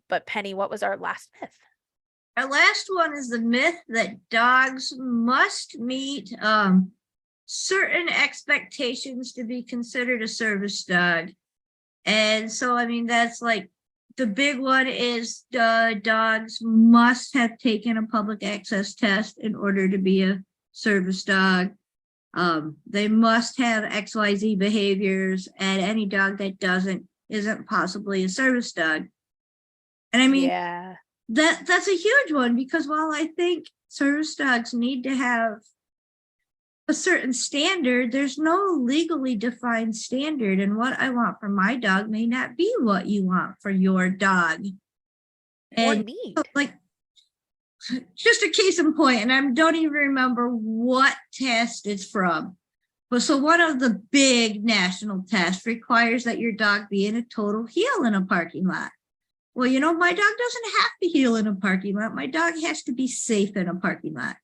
But Penny, what was our last myth? Our last one is the myth that dogs must meet certain expectations to be considered a service dog. And so, I mean, that's like the big one is dogs must have taken a public access test in order to be a service dog. They must have XYZ behaviors, and any dog that doesn't isn't possibly a service dog. And I mean, yeah, that's a huge one, because while I think service dogs need to have a certain standard, there's no legally defined standard, and what I want for my dog may not be what you want for your dog. or And need. like, just a case in point, and I don't even remember what test it's from. But so one of the big national tests requires that your dog be in a total heel in a parking lot. Well, you know, my dog doesn't have to heel in a parking lot. My dog has to be safe in a parking lot.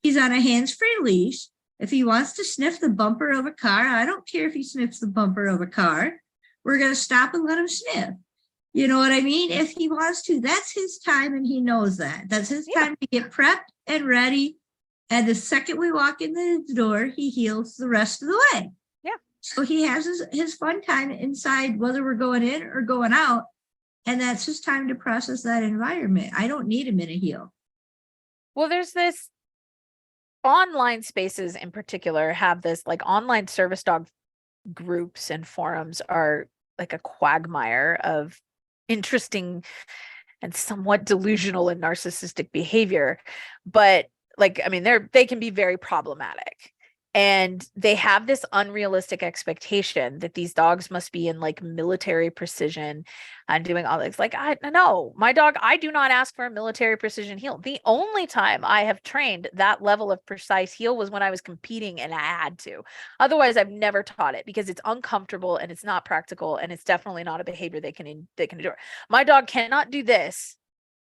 He's on a hands-free leash. If he wants to sniff the bumper of a car, I don't care if he sniffs the bumper of a car. We're going to stop and let him sniff. You know what I mean? If he wants to, that's his time, and he knows that. That's his time to get prepped and ready. And the second we walk in the door, he heals the rest of the way. Yeah. So he has his fun time inside, whether we're going in or going out. And that's his time to process that environment. I don't need him in a heel. Well, there's this online spaces in particular have this, like, online service dog groups and forums are like a quagmire of interesting and somewhat delusional and narcissistic behavior. But like, I mean, they can be very problematic. And they have this unrealistic expectation that these dogs must be in like military precision and doing all this. Like, I know my dog, I do not ask for a military precision heel. The only time I have trained that level of precise heel was when I was competing and I had to. Otherwise, I've never taught it because it's uncomfortable and it's not practical, and it's definitely not a behavior they can endure. My dog cannot do this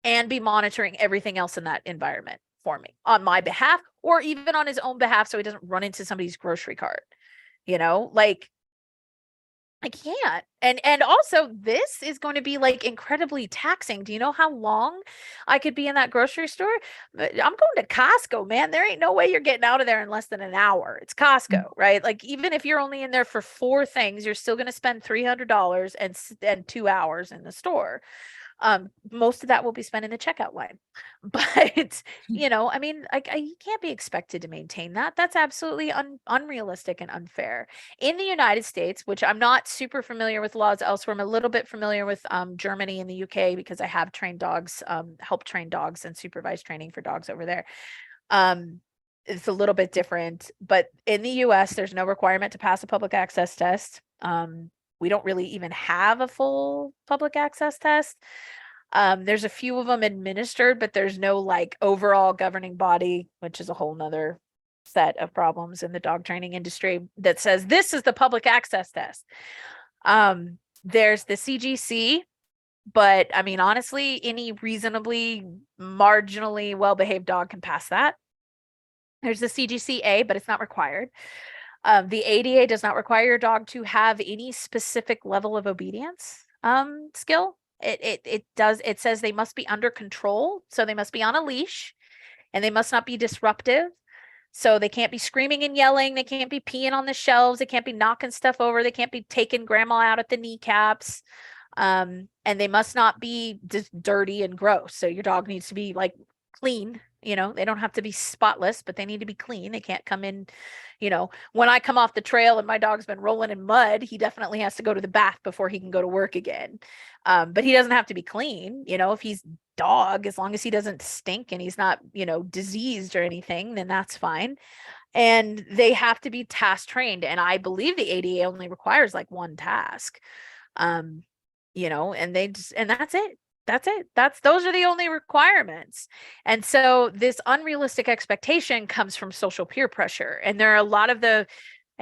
and be monitoring everything else in that environment for me on my behalf, or even on his own behalf, so he doesn't run into somebody's grocery cart. You know, like, I can't. And also, this is going to be like incredibly taxing. Do you know how long I could be in that grocery store? I'm going to Costco, man. There ain't no way you're getting out of there in less than an hour. It's Costco, right? Like, even if you're only in there for 4 things, you're still going to spend $300 and 2 hours in the store. Most of that will be spent in the checkout line. But, you know, I mean, you can't be expected to maintain that. That's absolutely unrealistic and unfair. In the United States, which I'm not super familiar with laws elsewhere, I'm a little bit familiar with Germany and the UK because I have trained dogs, helped train dogs and supervised training for dogs over there. It's a little bit different, but in the US, there's no requirement to pass a public access test. We don't really even have a full public access test. There's a few of them administered, but there's no like overall governing body, which is a whole nother set of problems in the dog training industry, that says this is the public access test. There's the CGC, but I mean, honestly, any reasonably marginally well-behaved dog can pass that. There's the CGCA, but it's not required. The ADA does not require your dog to have any specific level of obedience skill. It says they must be under control, so they must be on a leash, and they must not be disruptive. So they can't be screaming and yelling, they can't be peeing on the shelves, they can't be knocking stuff over, they can't be taking grandma out at the kneecaps, and they must not be just dirty and gross. So your dog needs to be like clean. You know, they don't have to be spotless, but they need to be clean. They can't come in, you know, when I come off the trail and my dog's been rolling in mud, he definitely has to go to the bath before he can go to work again. But he doesn't have to be clean. You know, if he's dog, as long as he doesn't stink and he's not, you know, diseased or anything, then that's fine. And they have to be task trained. And I believe the ADA only requires like 1 task. You know, and that's it. Those are the only requirements. And so this unrealistic expectation comes from social peer pressure. And there are a lot of I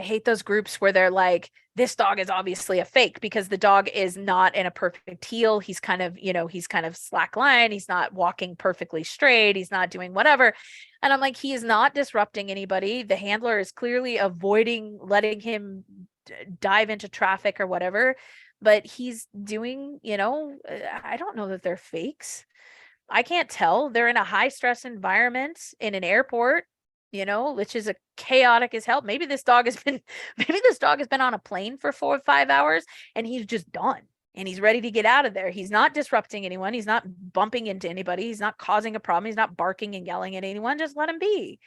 hate those groups where they're like, this dog is obviously a fake because the dog is not in a perfect heel. He's kind of, you know, he's kind of slack line. He's not walking perfectly straight. He's not doing whatever. And I'm like, he is not disrupting anybody. The handler is clearly avoiding letting him dive into traffic or whatever. but he's doing, I don't know that they're fakes. I can't tell. They're in a high stress environment in an airport, which is a chaotic as hell. Maybe this dog has been on a plane for 4 or 5 hours and he's just done and he's ready to get out of there. He's not disrupting anyone. He's not bumping into anybody. He's not causing a problem. He's not barking and yelling at anyone. Just let him be.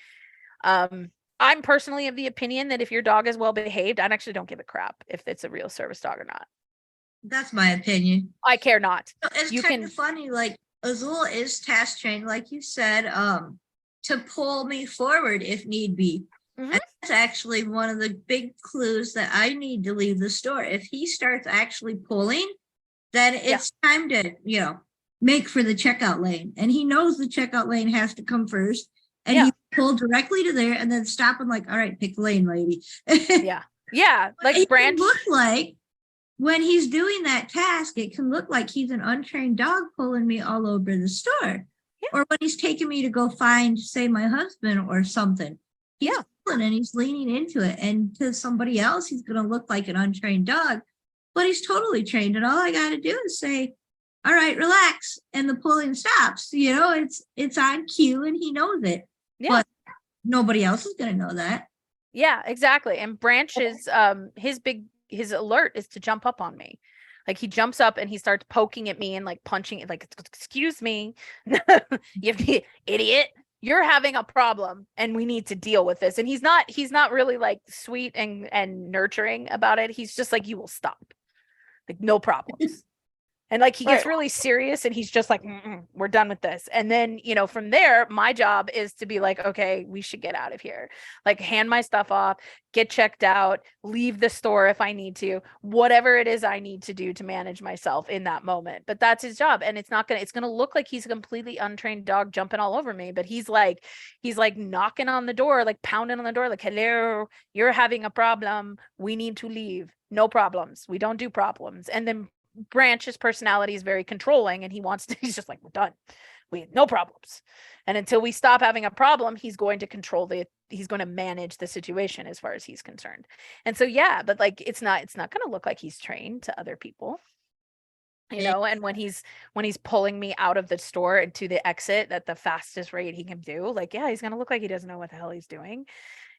I'm personally of the opinion that if your dog is well behaved, I actually don't give a crap if it's a real service dog or not. That's my opinion. I care not. It's kind of funny, like Azul is task trained, like you said, to pull me forward if need be. Mhm. And that's actually one of the big clues that I need to leave the store. If he starts actually pulling, then it's time to, make for the checkout lane. And he knows the checkout lane has to come first. And he pulled directly to there and then stop and like, all right, pick the lane, lady. Yeah. Yeah. Like it Branch. Look like when he's doing that task, it can look like he's an untrained dog pulling me all over the store. Yeah. Or when he's taking me to go find, say, my husband or something. He's pulling and he's leaning into it. And to somebody else, he's going to look like an untrained dog, but he's totally trained. And all I got to do is say, all right, relax. And the pulling stops. It's on cue and he knows it. Yeah. But nobody else is going to know that. Yeah, exactly. And Branch is, his alert is to jump up on me. Like he jumps up and he starts poking at me and like punching it, like, excuse me, you idiot, you're having a problem and we need to deal with this. And he's not really like sweet and nurturing about it. He's just like, you will stop. Like no problems. And like he gets really serious and he's just like, we're done with this. And then, from there, my job is to be like, okay, we should get out of here. Like hand my stuff off, get checked out, leave the store if I need to, whatever it is I need to do to manage myself in that moment. But that's his job. And it's going to look like he's a completely untrained dog jumping all over me. But he's like knocking on the door, like pounding on the door, like, hello, you're having a problem. We need to leave. No problems. We don't do problems. And then Branch's personality is very controlling and he's just like, we're done. We have no problems. And until we stop having a problem, he's going to he's going to manage the situation as far as he's concerned. And so, but like, it's not going to look like he's trained to other people, and when he's pulling me out of the store and to the exit at the fastest rate he can do, like, he's going to look like he doesn't know what the hell he's doing.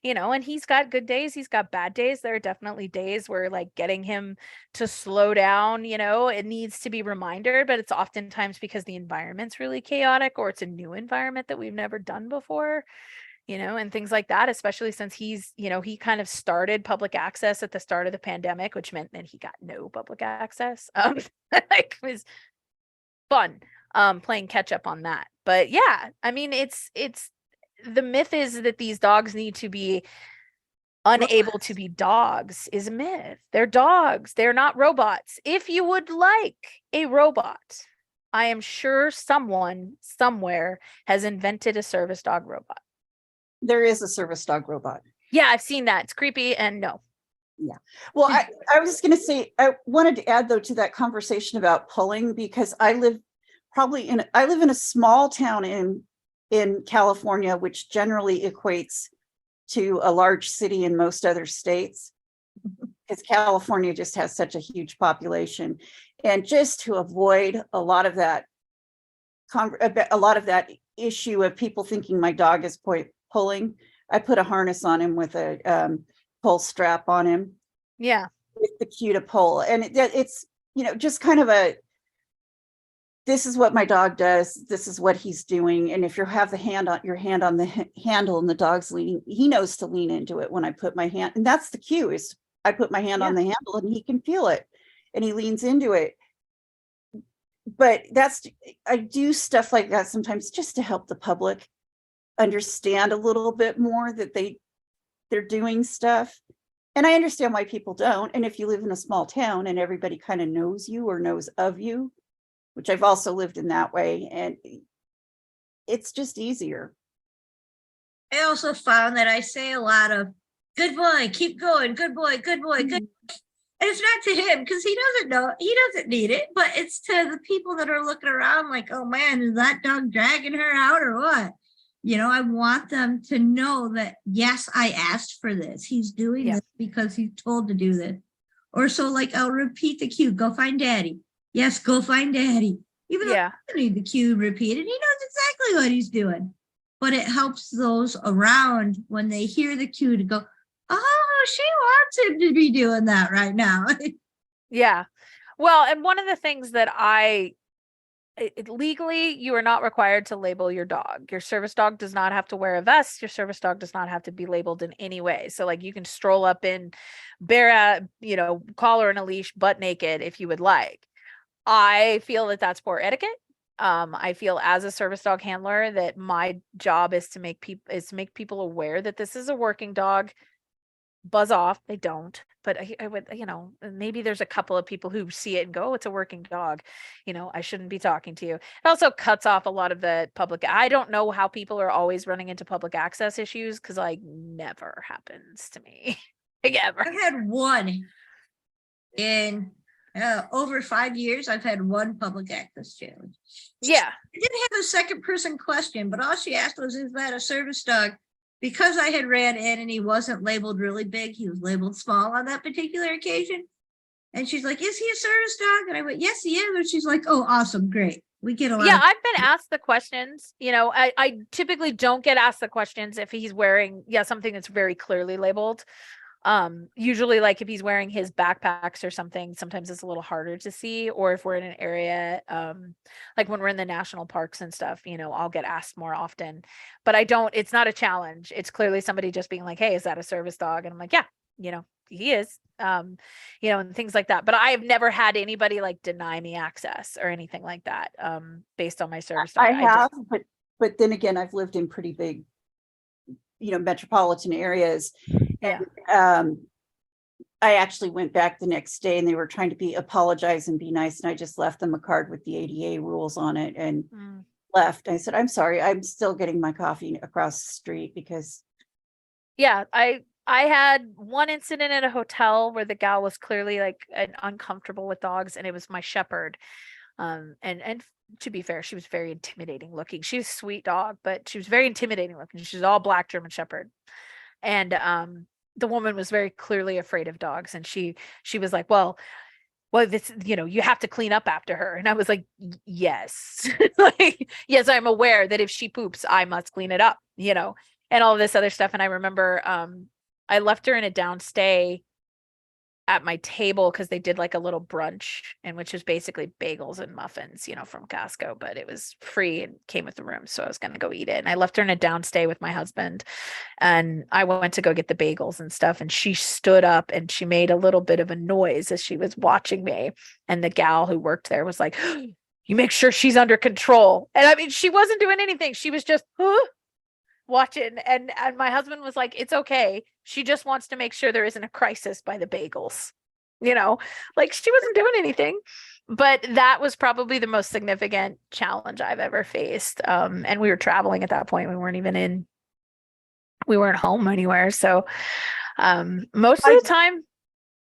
And he's got good days. He's got bad days. There are definitely days where like getting him to slow down, it needs to be reminded, but it's oftentimes because the environment's really chaotic or it's a new environment that we've never done before, and things like that, especially since he's, he kind of started public access at the start of the pandemic, which meant that he got no public access. Like it was fun, playing catch up on that. But I mean, it's the myth is that these dogs need to be unable to be dogs is a myth. They're dogs. They're not robots. If you would like a robot, I am sure someone somewhere has invented a service dog robot. There is a service dog robot. Yeah, I've seen that. It's creepy and no. Yeah. Well, I was going to say, I wanted to add though to that conversation about pulling, because I live in a small town in California, which generally equates to a large city in most other states, because California just has such a huge population. And just to avoid a lot of that issue of people thinking my dog is pulling, I put a harness on him with a pull strap on him. Yeah. With the cue to pull. And it's, just kind of this is what my dog does. This is what he's doing. And if you have your hand on the handle and the dog's leaning, he knows to lean into it when I put my hand. And that's the cue, is I put my hand on the handle and he can feel it and he leans into it. But I do stuff like that sometimes just to help the public understand a little bit more that they're doing stuff. And I understand why people don't. And if you live in a small town and everybody kind of knows you or knows of you, which I've also lived in that way, and it's just easier. I also found that I say a lot of good boy, keep going, good boy, good boy, good. And it's not to him because he doesn't know, he doesn't need it, but it's to the people that are looking around like, oh man, is that dog dragging her out or what? I want them to know that, yes, I asked for this. He's doing this because he's told to do this. Or so like I'll repeat the cue, go find daddy. Yes, go find daddy. Even though Yeah. I don't need the cue repeated, he knows exactly what he's doing. But it helps those around when they hear the cue to go, oh, she wants him to be doing that right now. Yeah. Well, and one of the things that legally, you are not required to label your dog. Your service dog does not have to wear a vest. Your service dog does not have to be labeled in any way. So like you can stroll up in bare, collar and a leash, butt naked if you would like. I feel that that's poor etiquette. I feel as a service dog handler that my job is to make people aware that this is a working dog. Buzz off. They don't, but I would, maybe there's a couple of people who see it and go, oh, it's a working dog. I shouldn't be talking to you. It also cuts off a lot of the public. I don't know how people are always running into public access issues because like never happens to me. Like ever. I've had one in over 5 years. I've had one public access challenge. Yeah. I didn't have a second person question, but all she asked was, is that a service dog? Because I had ran in and he wasn't labeled really big, he was labeled small on that particular occasion. And she's like, is he a service dog? And I went, yes, he is. And she's like, oh, awesome. Great. We get a lot. Yeah, I've been asked the questions. I typically don't get asked the questions if he's wearing, something that's very clearly labeled. Usually like if he's wearing his backpacks or something, sometimes it's a little harder to see, or if we're in an area, like when we're in the national parks and stuff, I'll get asked more often, but it's not a challenge. It's clearly somebody just being like, hey, is that a service dog? And I'm like, yeah, he is, and things like that. But I have never had anybody like deny me access or anything like that, based on my service dog. I have, but then again, I've lived in pretty big, metropolitan areas. Yeah. And, I actually went back the next day and they were trying to apologize and be nice. And I just left them a card with the ADA rules on it and left. I said, I'm sorry, I'm still getting my coffee across the street because. Yeah, I had one incident at a hotel where the gal was clearly like uncomfortable with dogs, and it was my shepherd. And to be fair, she was very intimidating looking. She was a sweet dog, but she was very intimidating looking. She's all black German shepherd. And the woman was very clearly afraid of dogs. And she was like, well, this, you have to clean up after her. And I was like, yes, like, yes, I'm aware that if she poops, I must clean it up, and all this other stuff. And I remember I left her in a downstay at my table because they did like a little brunch, and which was basically bagels and muffins, from Costco, but it was free and came with the room. So I was going to go eat it. And I left her in a downstay with my husband, and I went to go get the bagels and stuff. And she stood up and she made a little bit of a noise as she was watching me. And the gal who worked there was like, you make sure she's under control. And I mean, she wasn't doing anything. She was just, watching, and my husband was like, it's okay, she just wants to make sure there isn't a crisis by the bagels, like she wasn't doing anything. But that was probably the most significant challenge I've ever faced. And we were traveling at that point. We weren't home anywhere, so most of the time.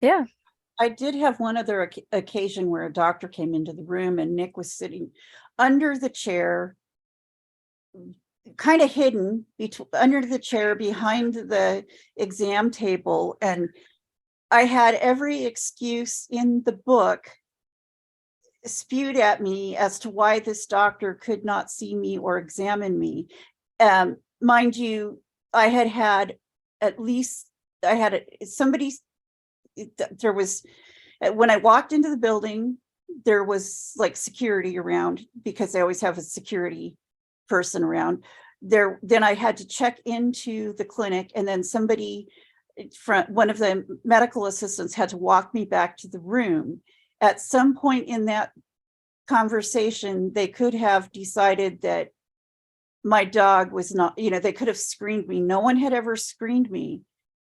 Yeah, I did have one other occasion where a doctor came into the room and Nick was sitting under the chair, kind of hidden under the chair behind the exam table. And I had every excuse in the book spewed at me as to why this doctor could not see me or examine me. Mind you, I had somebody, there was, when I walked into the building, there was like security around because they always have a security person around there. Then I had to check into the clinic, and then one of the medical assistants had to walk me back to the room. At some point in that conversation, they could have decided that my dog was not, they could have screened me. No one had ever screened me.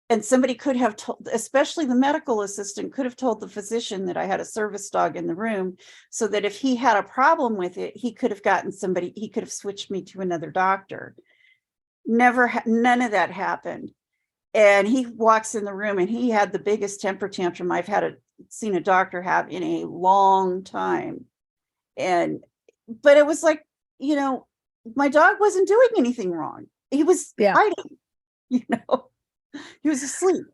And somebody could have told, especially the medical assistant, could have told the physician that I had a service dog in the room, so that if he had a problem with it, he could have he could have switched me to another doctor. None of that happened. And he walks in the room and he had the biggest temper tantrum I've seen a doctor have in a long time. But it was like, my dog wasn't doing anything wrong. He was hiding, he was asleep.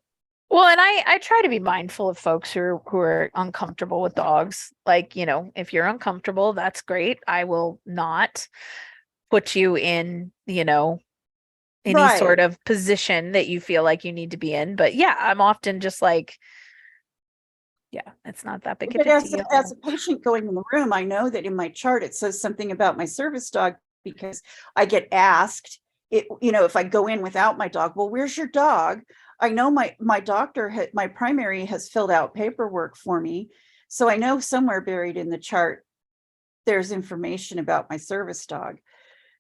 Well, and I try to be mindful of folks who are uncomfortable with dogs. Like, if you're uncomfortable, that's great. I will not put you in, any Right. sort of position that you feel like you need to be in. But yeah, I'm often just like, yeah, it's not that big of But a as deal. a patient going in the room, I know that in my chart it says something about my service dog because I get asked if I go in without my dog, well, where's your dog? I know my doctor, my primary has filled out paperwork for me. So I know somewhere buried in the chart, there's information about my service dog.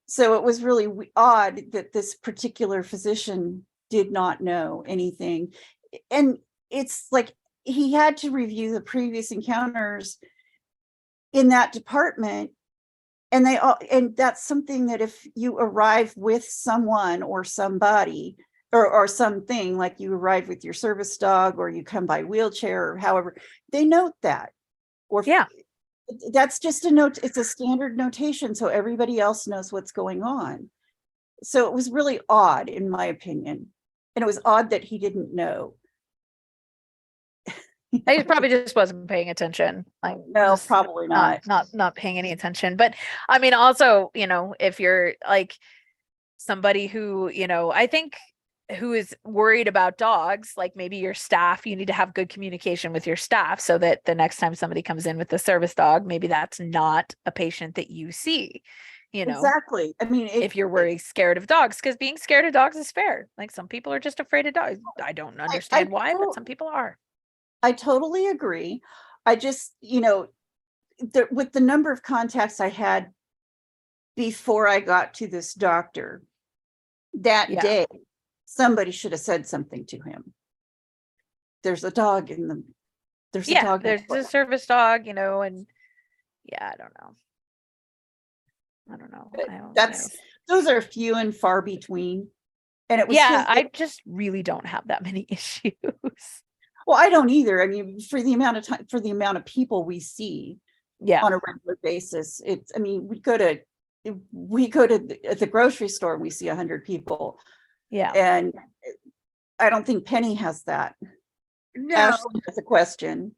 So it was really odd that this particular physician did not know anything. And it's like he had to review the previous encounters in that department. And that's something that if you arrive with someone or somebody or something, like you arrive with your service dog or you come by wheelchair or however, they note that. Or Yeah. that's just a note. It's a standard notation. So everybody else knows what's going on. So it was really odd, in my opinion. And it was odd that he didn't know. I probably just wasn't paying attention. Like, No, just probably not. not paying any attention. But I mean, also, if you're like somebody who, I think who is worried about dogs, like maybe your staff, you need to have good communication with your staff so that the next time somebody comes in with the service dog, maybe that's not a patient that you see, Exactly. I mean, if you're worried, scared of dogs, because being scared of dogs is fair. Like some people are just afraid of dogs. I don't understand why, but some people are. I totally agree. I just, with the number of contacts I had before I got to this doctor that Yeah. day, somebody should have said something to him. There's a dog in the, there's a dog. There's a service dog, and yeah, I don't know. Those are few and far between. And it was I just really don't have that many issues. Well, I don't either. I mean, for the amount of time, for the amount of people we see on a regular basis, I mean, we go to the grocery store, we see 100 people. Yeah. And I don't think Penny has that. No. Ashley has a question.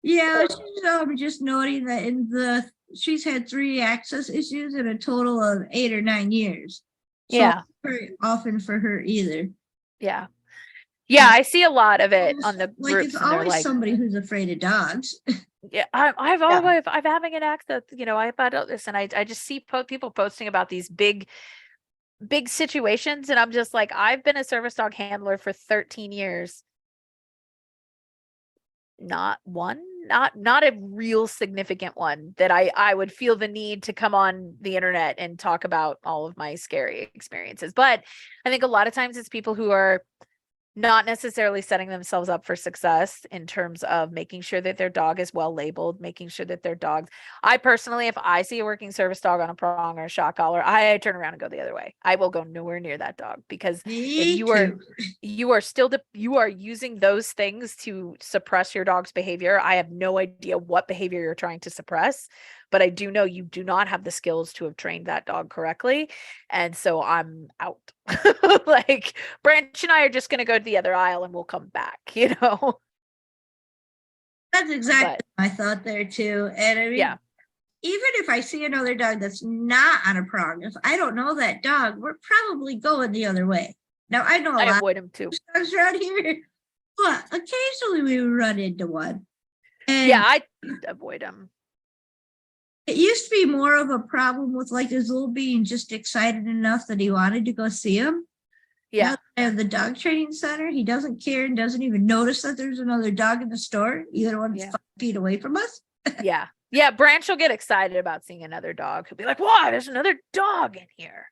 Yeah, she's just noting that she's had 3 access issues in a total of 8 or 9 years. So Yeah. very often for her either. Yeah. Yeah, I see a lot of it on the like groups. it's always somebody who's afraid of dogs. Yeah, I'm always I'm having an access, I found this, and I just see people posting about these big situations, and I'm just like, I've been a service dog handler for 13 years. Not a real significant one that I would feel the need to come on the internet and talk about all of my scary experiences. But I think a lot of times it's people who are not necessarily setting themselves up for success in terms of making sure that their dog is well labeled, making sure that their dogs. I personally, if I see a working service dog on a prong or a shock collar, I turn around and go the other way. I will go nowhere near that dog, because if you are using those things to suppress your dog's behavior. I have no idea what behavior you're trying to suppress, but I do know you do not have the skills to have trained that dog correctly. And so I'm out. Like, Branch and I are just going to go to the other aisle and we'll come back, That's exactly my thought there too. And I mean, even if I see another dog that's not on a prong, if I don't know that dog, we're probably going the other way. Now, I know I avoid them too. Dogs around here, but occasionally we run into one. And I avoid them. It used to be more of a problem with like his little being just excited enough that he wanted to go see him. Yeah. Now I have the dog training center. He doesn't care and doesn't even notice that there's another dog in the store, either one's 5 feet away from us. Yeah. Yeah. Branch will get excited about seeing another dog. He'll be like, wow, there's another dog in here.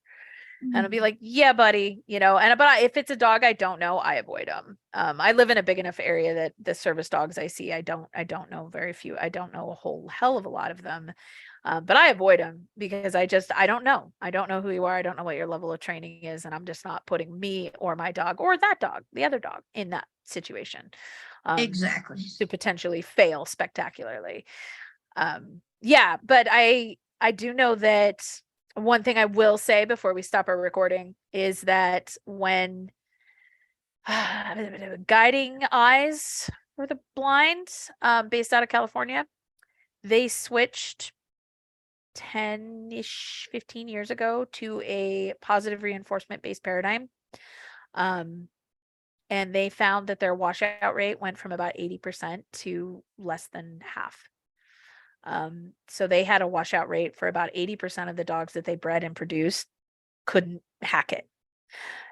And I'll be like, yeah, buddy, but if it's a dog I don't know, I avoid them. I live in a big enough area that the service dogs I see, I don't know very few. I don't know a whole hell of a lot of them. But I avoid them because I don't know. I don't know who you are. I don't know what your level of training is. And I'm just not putting me or my dog or that dog, the other dog, in that situation. Exactly. To potentially fail spectacularly. But I do know that one thing I will say before we stop our recording is that when Guiding Eyes for the Blind, based out of California. They switched 10-ish, 15 years ago to a positive reinforcement based paradigm. And they found that their washout rate went from about 80% to less than half. So they had a washout rate for about 80% of the dogs that they bred and produced couldn't hack it.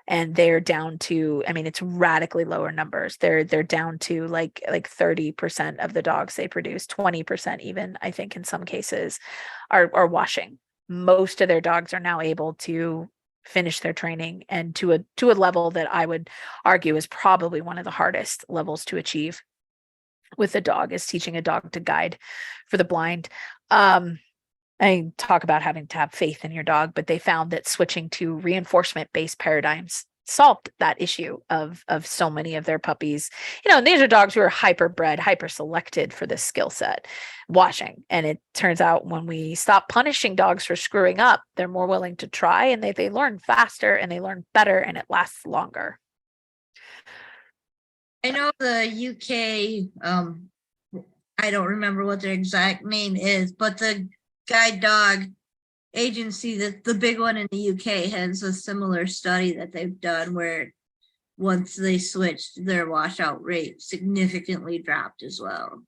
And they're down to, I mean, it's radically lower numbers. They're down to like 30% of the dogs they produce, 20% even, I think in some cases are washing. Most of their dogs are now able to finish their training, and to a level that I would argue is probably one of the hardest levels to achieve with a dog, is teaching a dog to guide for the blind. I talk about having to have faith in your dog, but they found that switching to reinforcement-based paradigms solved that issue of so many of their puppies. And these are dogs who are hyper bred, hyper selected for this skill set, washing. And it turns out when we stop punishing dogs for screwing up, they're more willing to try, and they learn faster and they learn better, and it lasts longer. I know the UK, I don't remember what their exact name is, but the guide dog agency, that the big one in the UK, has a similar study that they've done where once they switched, their washout rate significantly dropped as well.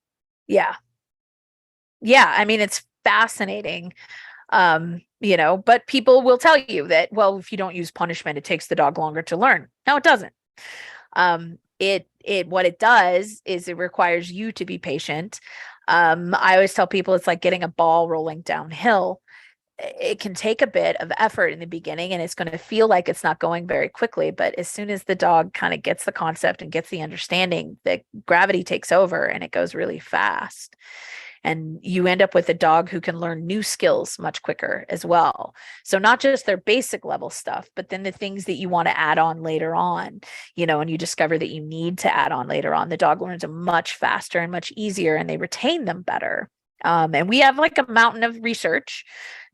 Yeah. I mean, it's fascinating. But people will tell you that, well, if you don't use punishment, it takes the dog longer to learn. No, it doesn't. What it does is it requires you to be patient. I always tell people it's like getting a ball rolling downhill. It can take a bit of effort in the beginning, and it's going to feel like it's not going very quickly. But as soon as the dog kind of gets the concept and gets the understanding, that gravity takes over and it goes really fast. And you end up with a dog who can learn new skills much quicker as well. So not just their basic level stuff, but then the things that you want to add on later on, and you discover that you need to add on later on. The dog learns them much faster and much easier, and they retain them better. And we have like a mountain of research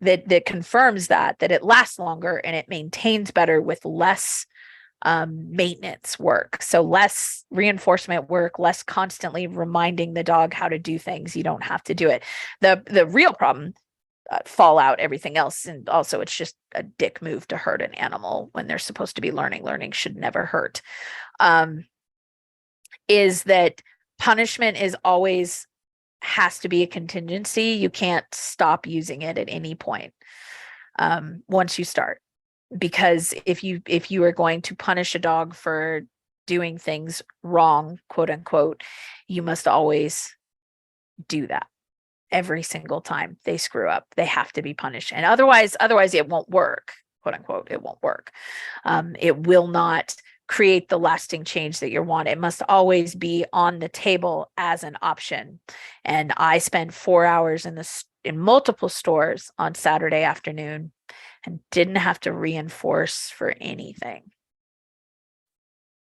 that confirms that it lasts longer and it maintains better with less maintenance work. So less reinforcement work, less constantly reminding the dog how to do things. You don't have to do it. The real problem, fallout, everything else, and also it's just a dick move to hurt an animal when they're supposed to be learning. Learning should never hurt. Is that punishment is always has to be a contingency. You can't stop using it at any point once you start. Because if you are going to punish a dog for doing things wrong, quote unquote, you must always do that every single time they screw up. They have to be punished, and otherwise it won't work, quote unquote. It won't work. It will not create the lasting change that you want. It must always be on the table as an option. And I spent 4 hours in multiple stores on Saturday afternoon and didn't have to reinforce for anything.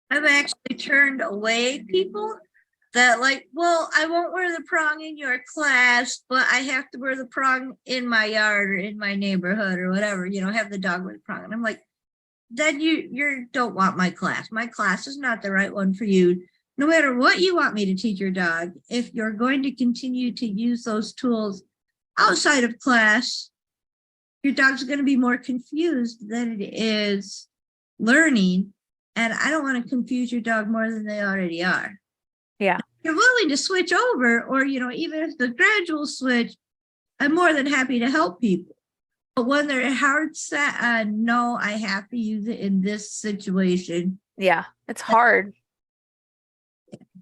I've actually turned away people that like, well, I won't wear the prong in your class, but I have to wear the prong in my yard or in my neighborhood or whatever, have the dog with prong. And I'm like, then you don't want my class. My class is not the right one for you. No matter what you want me to teach your dog, if you're going to continue to use those tools outside of class, your dog's going to be more confused than it is learning. And I don't want to confuse your dog more than they already are. Yeah. If you're willing to switch over, or, even if the gradual switch, I'm more than happy to help people. But when they're hard set on, no, I have to use it in this situation. Yeah, it's hard.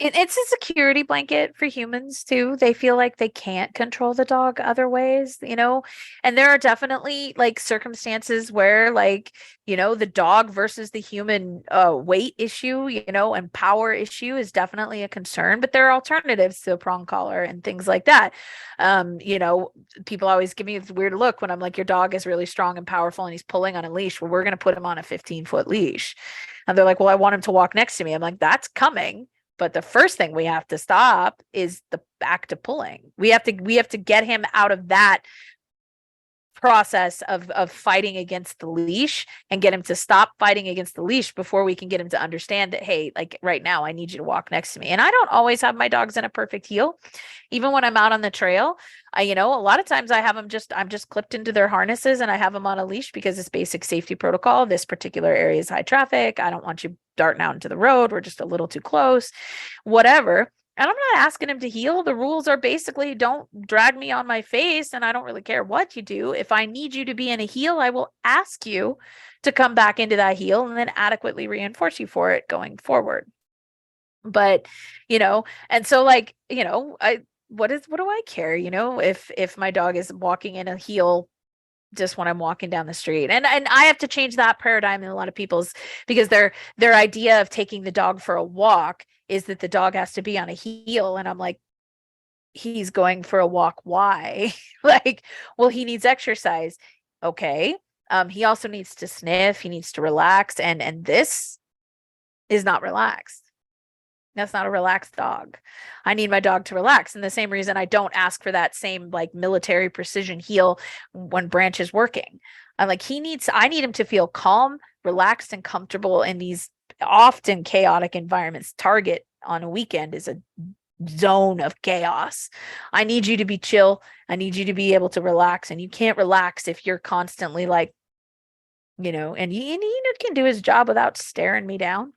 It's a security blanket for humans too. They feel like they can't control the dog other ways, and there are definitely like circumstances where the dog versus the human weight issue, and power issue is definitely a concern, but there are alternatives to a prong collar and things like that. People always give me this weird look when I'm like, your dog is really strong and powerful and he's pulling on a leash. Well, we're going to put him on a 15-foot leash. And they're like, well, I want him to walk next to me. I'm like, that's coming. But the first thing we have to stop is the act of pulling. We have to get him out of that process of fighting against the leash and get him to stop fighting against the leash before we can get him to understand that, hey, like right now I need you to walk next to me. And I don't always have my dogs in a perfect heel. Even when I'm out on the trail, a lot of times I have them I'm just clipped into their harnesses and I have them on a leash because it's basic safety protocol. This particular area is high traffic. I don't want you darting out into the road. We're just a little too close, whatever. And I'm not asking him to heel. The rules are basically don't drag me on my face. And I don't really care what you do. If I need you to be in a heel, I will ask you to come back into that heel and then adequately reinforce you for it going forward. But, and so like, what do I care? If my dog is walking in a heel just when I'm walking down the street. And I have to change that paradigm in a lot of people's, because their idea of taking the dog for a walk is that the dog has to be on a heel. And I'm like, he's going for a walk. Why? Like, well, he needs exercise. Okay. He also needs to sniff. He needs to relax. And this is not relaxed. That's not a relaxed dog. I need my dog to relax. And the same reason I don't ask for that same like military precision heel when Branch is working. I'm like, I need him to feel calm, relaxed, and comfortable in these often chaotic environments. Target on a weekend is a zone of chaos. I need you to be chill. I need you to be able to relax. And you can't relax if you're constantly like, and he can do his job without staring me down.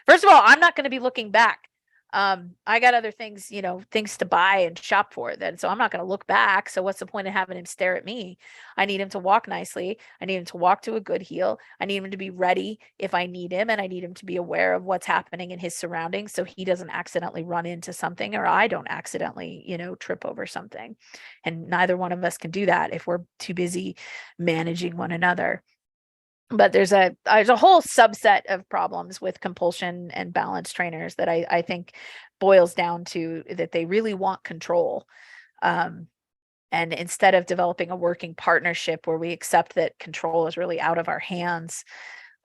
First of all, I'm not going to be looking back. I got other things, things to buy and shop for then. So I'm not going to look back. So what's the point of having him stare at me? I need him to walk nicely. I need him to walk to a good heel. I need him to be ready if I need him. And I need him to be aware of what's happening in his surroundings so he doesn't accidentally run into something or I don't accidentally, trip over something. And neither one of us can do that if we're too busy managing one another. But there's a whole subset of problems with compulsion and balance trainers that I think boils down to that they really want control. And instead of developing a working partnership where we accept that control is really out of our hands,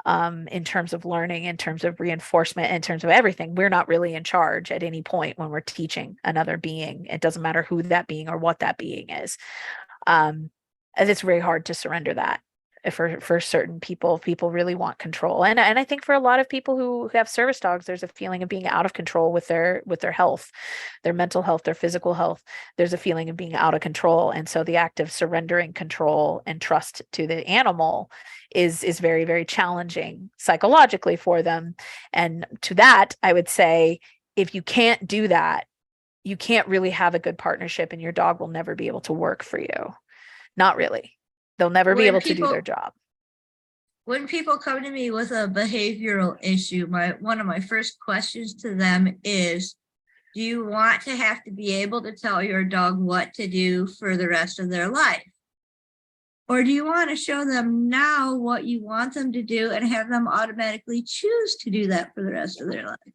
in terms of learning, in terms of reinforcement, in terms of everything, we're not really in charge at any point when we're teaching another being. It doesn't matter who that being or what that being is. And it's very hard to surrender that. For certain people really want control. And I think for a lot of people who have service dogs, there's a feeling of being out of control with their health, their mental health, their physical health. There's a feeling of being out of control. And so the act of surrendering control and trust to the animal is very, very challenging psychologically for them. And to that, I would say, if you can't do that, you can't really have a good partnership and your dog will never be able to work for you. Not really. They'll never be able to do their job. When people come to me with a behavioral issue, one of my first questions to them is, do you want to have to be able to tell your dog what to do for the rest of their life? Or do you want to show them now what you want them to do and have them automatically choose to do that for the rest of their life?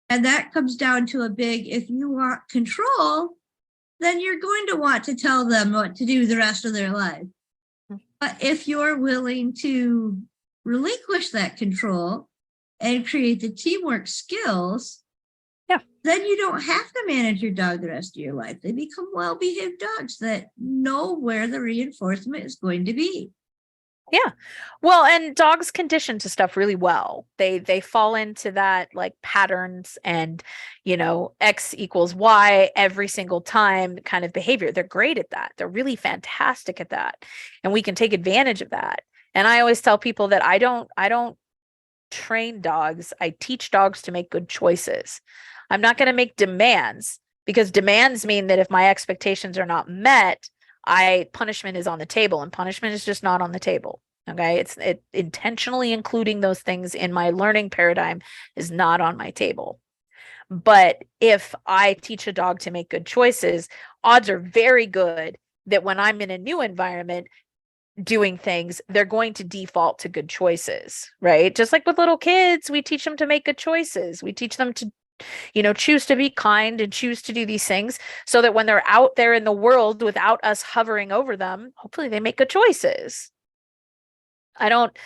And that comes down to if you want control, then you're going to want to tell them what to do the rest of their life. But if you're willing to relinquish that control and create the teamwork skills, then you don't have to manage your dog the rest of your life. They become well-behaved dogs that know where the reinforcement is going to be. Yeah. Well, and dogs condition to stuff really well. They fall into that like patterns and, X equals Y every single time kind of behavior. They're great at that. They're really fantastic at that. And we can take advantage of that. And I always tell people that I don't train dogs. I teach dogs to make good choices. I'm not going to make demands, because demands mean that if my expectations are not met, punishment is on the table, and punishment is just not on the table. Okay. It intentionally including those things in my learning paradigm is not on my table. But if I teach a dog to make good choices, odds are very good that when I'm in a new environment doing things, they're going to default to good choices, right? Just like with little kids, we teach them to make good choices. We teach them to choose to be kind and choose to do these things so that when they're out there in the world without us hovering over them, hopefully they make good choices. I don't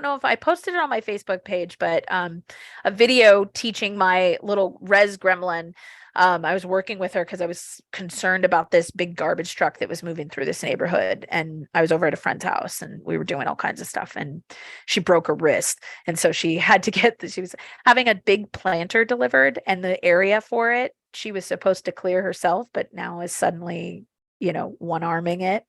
know if I posted it on my Facebook page, but a video teaching my little res gremlin I was working with her because I was concerned about this big garbage truck that was moving through this neighborhood. And I was over at a friend's house and we were doing all kinds of stuff. And she broke her wrist. And so she had to she was having a big planter delivered, and the area for it, she was supposed to clear herself, but now is suddenly, one arming it.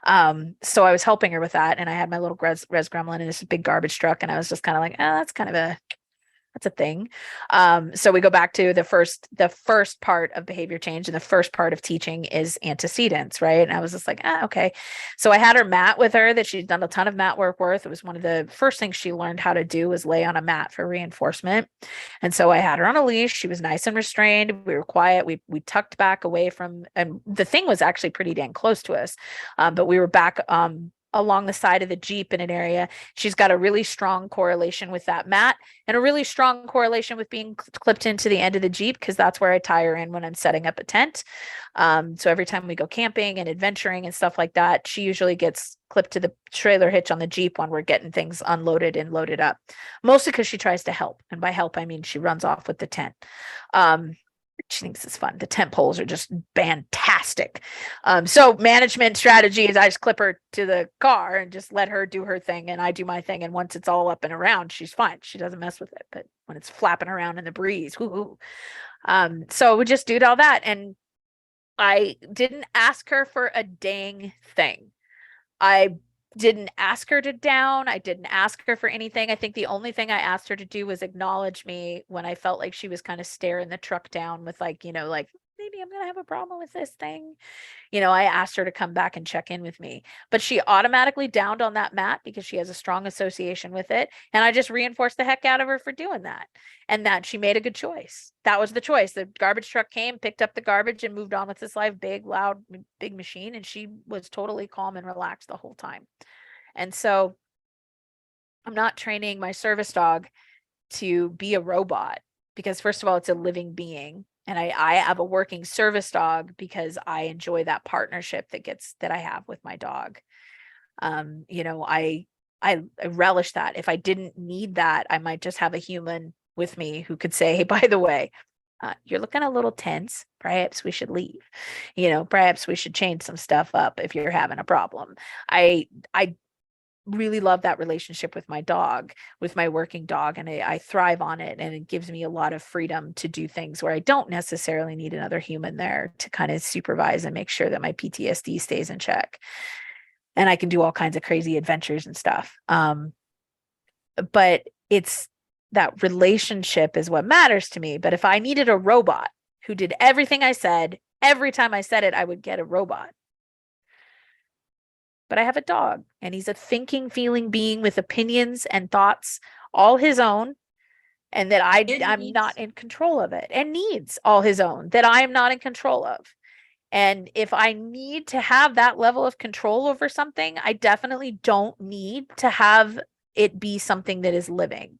So I was helping her with that. And I had my little res gremlin in this big garbage truck. And I was just kind of like, that's kind of that's a thing. So we go back to the first part of behavior change, and the first part of teaching is antecedents, right? And I was just like, okay. So I had her mat with her that she'd done a ton of mat work with. It was one of the first things she learned how to do was lay on a mat for reinforcement. And so I had her on a leash. She was nice and restrained. We were quiet. We tucked back away from, and the thing was actually pretty dang close to us. But we were back, along the side of the Jeep in an area. She's got a really strong correlation with that mat, and a really strong correlation with being clipped into the end of the Jeep, because that's where I tie her in when I'm setting up a tent. So every time we go camping and adventuring and stuff like that, she usually gets clipped to the trailer hitch on the Jeep when we're getting things unloaded and loaded up, mostly because she tries to help. And by help, I mean she runs off with the tent. She thinks it's fun. The tent poles are just fantastic. So management strategy is I just clip her to the car and just let her do her thing, and I do my thing. And once it's all up and around, she's fine. She doesn't mess with it. But when it's flapping around in the breeze, whoo. So we just did all that, and I didn't ask her for a dang thing. I didn't ask her to down. I didn't ask her for anything. I think the only thing I asked her to do was acknowledge me when I felt like she was kind of staring the truck down with like, like, maybe I'm going to have a problem with this thing. I asked her to come back and check in with me, but she automatically downed on that mat because she has a strong association with it. And I just reinforced the heck out of her for doing that, and that she made a good choice. That was the choice. The garbage truck came, picked up the garbage, and moved on with this life, big, loud, big machine. And she was totally calm and relaxed the whole time. And so I'm not training my service dog to be a robot, because first of all, it's a living being. And I have a working service dog because I enjoy that partnership that I have with my dog. I relish that. If I didn't need that, I might just have a human with me who could say, hey, by the way, you're looking a little tense. Perhaps we should leave. Perhaps we should change some stuff up if you're having a problem. I really love that relationship with my dog, with my working dog, and I thrive on it. And it gives me a lot of freedom to do things where I don't necessarily need another human there to kind of supervise and make sure that my PTSD stays in check. And I can do all kinds of crazy adventures and stuff. But it's that relationship is what matters to me. But if I needed a robot who did everything I said, every time I said it, I would get a robot. But I have a dog, and he's a thinking, feeling being with opinions and thoughts all his own, and that I'm not in control of it, and needs all his own that I am not in control of. And if I need to have that level of control over something, I definitely don't need to have it be something that is living.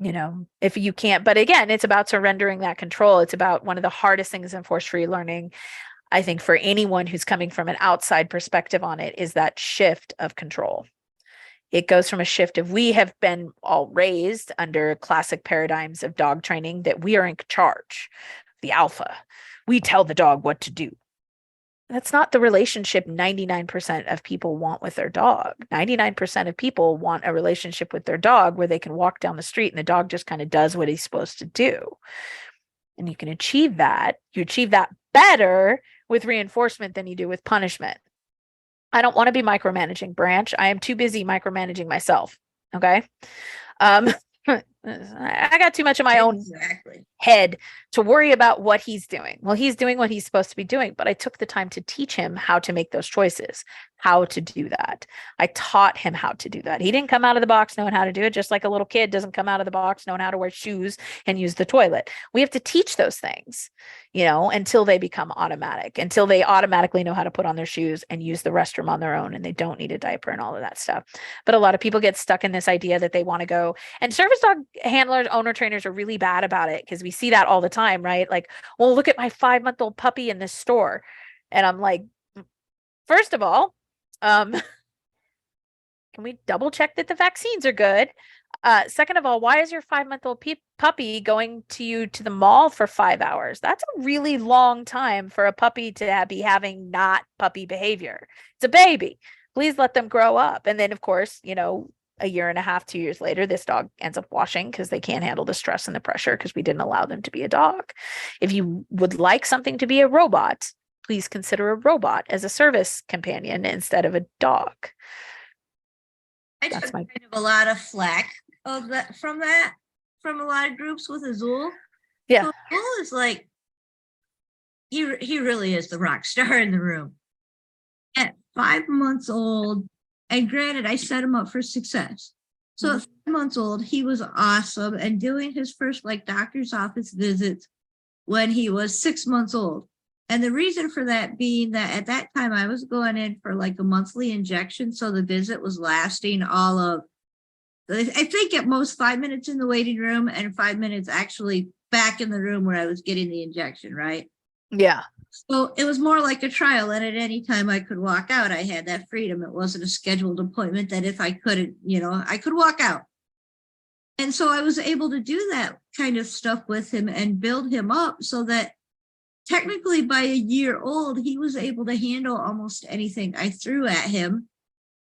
If you can't, but again, it's about surrendering that control. It's about one of the hardest things in force-free learning, I think, for anyone who's coming from an outside perspective on it, is that shift of control. It goes from a shift of, we have been all raised under classic paradigms of dog training that we are in charge, the alpha. We tell the dog what to do. That's not the relationship 99% of people want with their dog. 99% of people want a relationship with their dog where they can walk down the street and the dog just kind of does what he's supposed to do. And you can achieve that. You achieve that better with reinforcement than you do with punishment. I don't want to be micromanaging Branch. I am too busy micromanaging myself. Okay. I got too much of my own head to worry about what he's doing. Well, he's doing what he's supposed to be doing, but I took the time to teach him how to make those choices, how to do that. I taught him how to do that. He didn't come out of the box knowing how to do it, just like a little kid doesn't come out of the box knowing how to wear shoes and use the toilet. We have to teach those things, until they become automatic, until they automatically know how to put on their shoes and use the restroom on their own, and they don't need a diaper and all of that stuff. But a lot of people get stuck in this idea that they want to go, and service dog handlers, owner trainers are really bad about it, because we see that all the time, right? Like, well, look at my 5-month-old puppy in this store. And I'm like, first of all, can we double check that the vaccines are good? Second of all, why is your 5-month-old puppy going to you to the mall for 5 hours? That's a really long time for a puppy to be having not puppy behavior. It's a baby. Please let them grow up. And then, of course, you know, a year and a half, 2 years later, this dog ends up washing because they can't handle the stress and the pressure because we didn't allow them to be a dog. If you would like something to be a robot, please consider a robot as a service companion instead of a dog. I took kind of a lot of flack of that from a lot of groups with Azul. Yeah. So Azul is like, he really is the rock star in the room. At 5 months old, and granted, I set him up for success. So at 5 months old, he was awesome and doing his first like doctor's office visits when he was 6 months old. And the reason for that being that at that time I was going in for like a monthly injection. So the visit was lasting all of, I think at most 5 minutes in the waiting room and 5 minutes actually back in the room where I was getting the injection, right? Yeah. So it was more like a trial, and at any time I could walk out. I had that freedom. It wasn't a scheduled appointment that if I couldn't, you know, I could walk out. And so I was able to do that kind of stuff with him and build him up so that technically by a year old, he was able to handle almost anything I threw at him,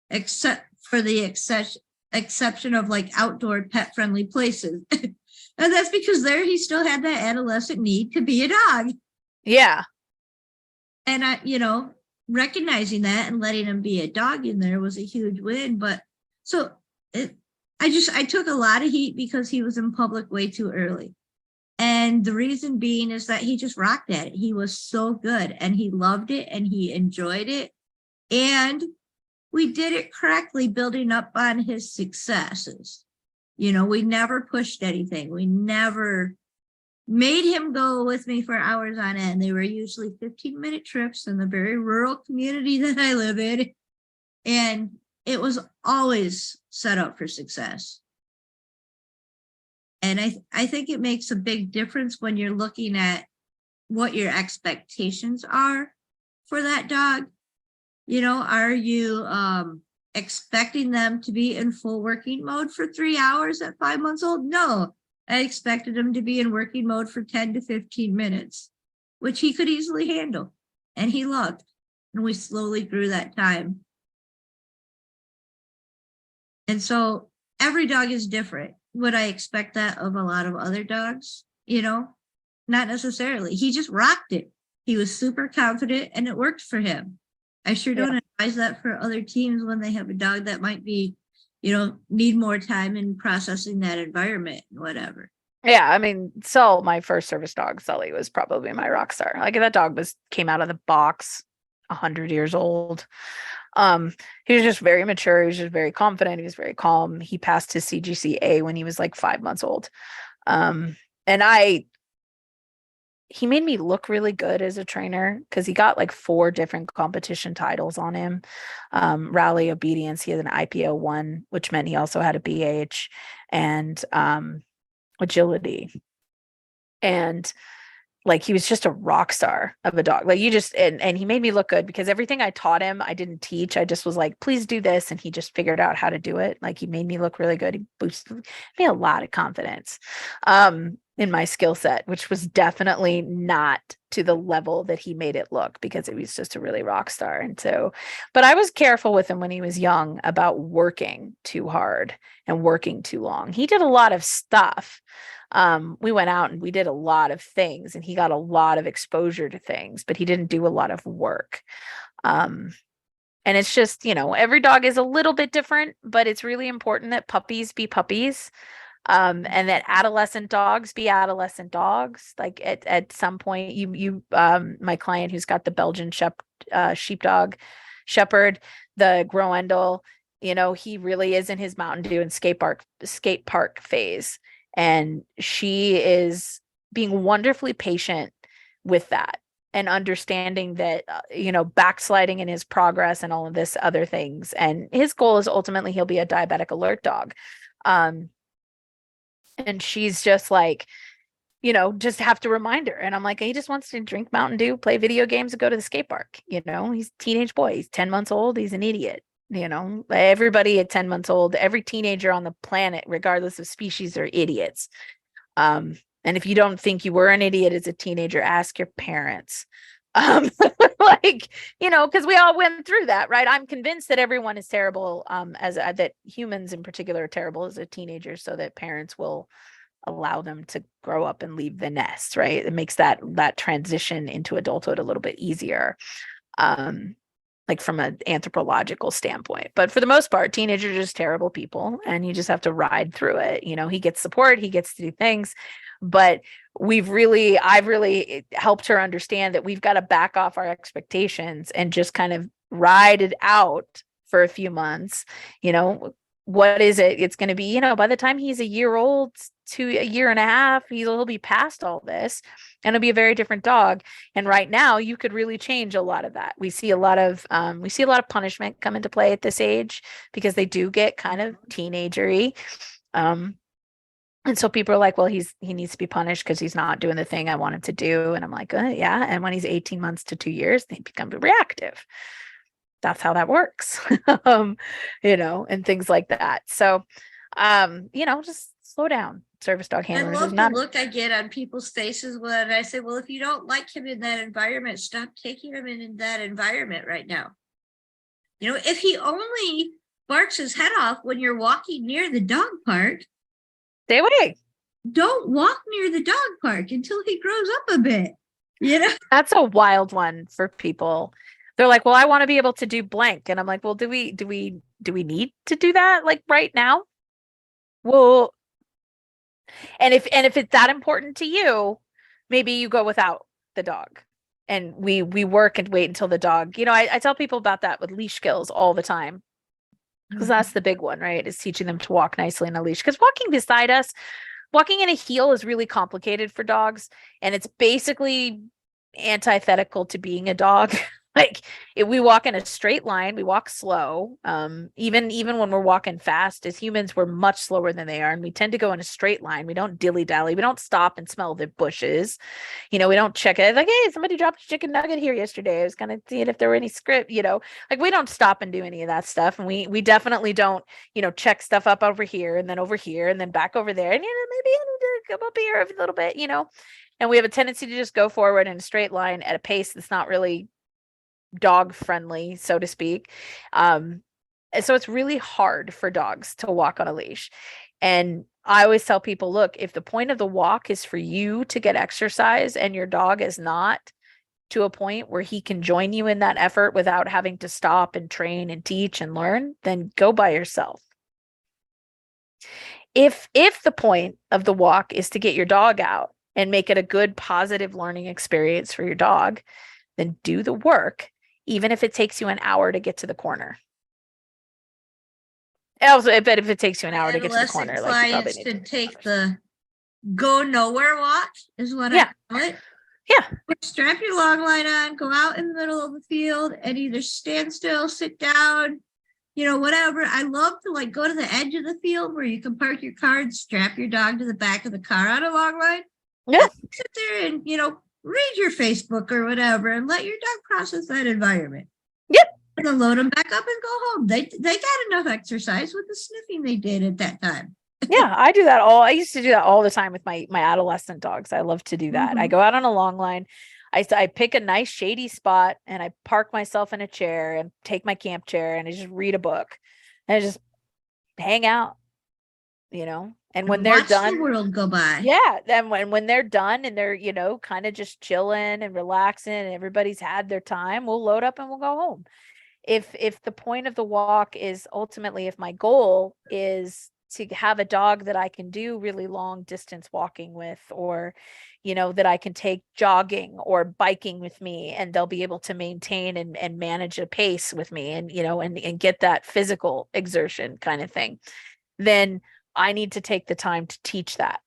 except for the exception of like outdoor pet friendly places. And that's because there he still had that adolescent need to be a dog. Yeah. And I, you know, recognizing that and letting him be a dog in there was a huge win. But so I took a lot of heat because he was in public way too early. And the reason being is that he just rocked at it. He was so good and he loved it and he enjoyed it. And we did it correctly, building up on his successes. You know, we never pushed anything. We never made him go with me for hours on end. They were usually 15-minute trips in the very rural community that I live in. And it was always set up for success. And I think it makes a big difference when you're looking at what your expectations are for that dog. You know, are you expecting them to be in full working mode for 3 hours at 5 months old? No, I expected him to be in working mode for 10 to 15 minutes, which he could easily handle. And he loved. And we slowly grew that time. And so every dog is different. Would I expect that of a lot of other dogs? You know, not necessarily. He just rocked it. He was super confident and it worked for him. I sure don't advise that for other teams when they have a dog that might be, you know, need more time in processing that environment and whatever. Yeah, I mean, my first service dog, Sully, was probably my rock star. Like that dog came out of the box 100 years old. He was just very mature. He was just very confident. He was very calm. He passed his CGCA when he was like 5 months old. And he made me look really good as a trainer because he got like 4 different competition titles on him. Rally obedience. He had an IPO 1, which meant he also had a BH and agility. And like he was just a rock star of a dog. Like you just and he made me look good because everything I taught him, I didn't teach. I just was like, please do this. And he just figured out how to do it. Like he made me look really good. He boosted me a lot of confidence in my skill set, which was definitely not to the level that he made it look because it was just a really rock star. And so, but I was careful with him when he was young about working too hard and working too long. He did a lot of stuff. We went out and we did a lot of things and he got a lot of exposure to things, but he didn't do a lot of work. And it's just, you know, every dog is a little bit different, but it's really important that puppies be puppies. And that adolescent dogs be adolescent dogs. Like at some point my client who's got the Belgian sheepdog shepherd, the Groendel, you know, he really is in his Mountain Dew and skate park phase. And she is being wonderfully patient with that and understanding that, you know, backsliding in his progress and all of this other things. And his goal is ultimately he'll be a diabetic alert dog. And she's just like, you know, just have to remind her. And I'm like, he just wants to drink Mountain Dew, play video games and go to the skate park. You know, he's a teenage boy. He's 10 months old. He's an idiot. You know, everybody at 10 months old, every teenager on the planet, regardless of species, are idiots. And if you don't think you were an idiot as a teenager, ask your parents. Like, you know, because we all went through that, right? I'm convinced that everyone is terrible, that humans in particular are terrible as a teenager, so that parents will allow them to grow up and leave the nest, right? It makes that transition into adulthood a little bit easier. Like from an anthropological standpoint. But for the most part, teenagers are just terrible people, and you just have to ride through it. You know, he gets support, he gets to do things, but I've really helped her understand that we've got to back off our expectations and just kind of ride it out for a few months. You know, what is it? It's going to be, you know, by the time he's a year old to a year and a half, he'll be past all this, and it'll be a very different dog. And right now, you could really change a lot of that. We see a lot of punishment come into play at this age, because they do get kind of teenagery. And so people are like, well, he needs to be punished because he's not doing the thing I want him to do. And I'm like, yeah. And when he's 18 months to 2 years, they become reactive. That's how that works. You know, and things like that. So, you know, just slow down. Service dog I handlers love is not the look I get on people's faces when I say, well, if you don't like him in that environment, stop taking him in that environment right now. You know, if he only barks his head off when you're walking near the dog park, stay away. Don't walk near the dog park until he grows up a bit. You know, That's a wild one for people. They're like, well, I want to be able to do blank. And I'm like, well, do we need to do that like right now? Well, and if it's that important to you, maybe you go without the dog, and we work and wait until the dog, you know, I tell people about that with leash skills all the time, because that's the big one, right? Is teaching them to walk nicely in a leash. Because walking beside us, walking in a heel is really complicated for dogs, and it's basically antithetical to being a dog. Like, if we walk in a straight line, we walk slow. Even when we're walking fast, as humans, we're much slower than they are, and we tend to go in a straight line. We don't dilly dally. We don't stop and smell the bushes. You know, we don't check it like, hey, somebody dropped a chicken nugget here yesterday. I was kind of seeing if there were any script. You know, like, we don't stop and do any of that stuff, and we definitely don't, you know, check stuff up over here and then over here and then back over there, and, you know, maybe I need to come up here a little bit, you know. And we have a tendency to just go forward in a straight line at a pace that's not really dog friendly, so to speak. And so it's really hard for dogs to walk on a leash. And I always tell people, look, if the point of the walk is for you to get exercise and your dog is not to a point where he can join you in that effort without having to stop and train and teach and learn, then go by yourself. If the point of the walk is to get your dog out and make it a good, positive learning experience for your dog, then do the work, even if it takes you an hour to get to the corner. Also, I bet if it takes you an hour to get to the corner, like, you probably need to take the go nowhere walk, is what I call it. Yeah. Strap your long line on, go out in the middle of the field, and either stand still, sit down, you know, whatever. I love to like go to the edge of the field where you can park your car and strap your dog to the back of the car on a long line. Yeah. Sit there and, you know, read your Facebook or whatever and let your dog process that environment. Yep. And then load them back up and go home. They got enough exercise with the sniffing they did at that time. Yeah, I used to do that all the time with my adolescent dogs. I love to do that. I go out on a long line. I pick a nice shady spot and I park myself in a chair and take my camp chair and I just read a book and I just hang out, you know. And when they're done, the world go by. Yeah. Then when they're done and they're, you know, kind of just chilling and relaxing and everybody's had their time, we'll load up and we'll go home. If the point of the walk is ultimately, if my goal is to have a dog that I can do really long distance walking with, or, you know, that I can take jogging or biking with me and they'll be able to maintain and manage a pace with me and, you know, and get that physical exertion kind of thing, then I need to take the time to teach that.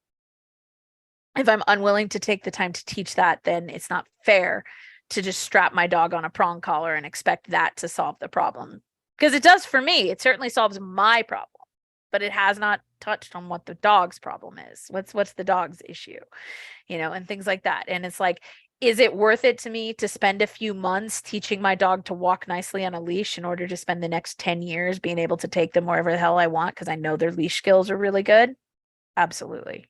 If I'm unwilling to take the time to teach that, then it's not fair to just strap my dog on a prong collar and expect that to solve the problem. Because it does for me. It certainly solves my problem, but it has not touched on what the dog's problem is. What's the dog's issue, you know, and things like that. And it's like, Is it worth it to me to spend a few months teaching my dog to walk nicely on a leash in order to spend the next 10 years being able to take them wherever the hell I want because I know their leash skills are really good? Absolutely.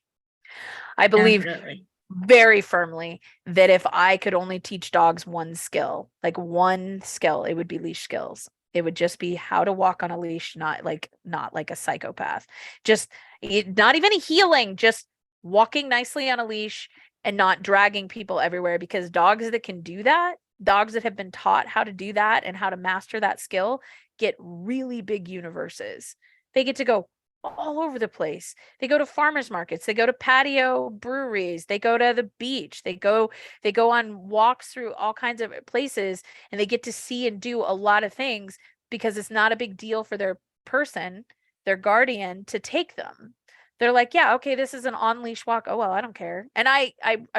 I believe Definitely. very firmly that if I could only teach dogs one skill, like one skill, it would be leash skills. It would just be how to walk on a leash, not like a psychopath. Just not even a healing, just walking nicely on a leash and not dragging people everywhere, because dogs that can do that, dogs that have been taught how to do that and how to master that skill, get really big universes. They get to go all over the place. They go to farmers markets, they go to patio breweries, they go to the beach, they go on walks through all kinds of places, and they get to see and do a lot of things because it's not a big deal for their person, their guardian, to take them. They're like, yeah, okay, this is an on-leash walk. Oh well, I don't care. And I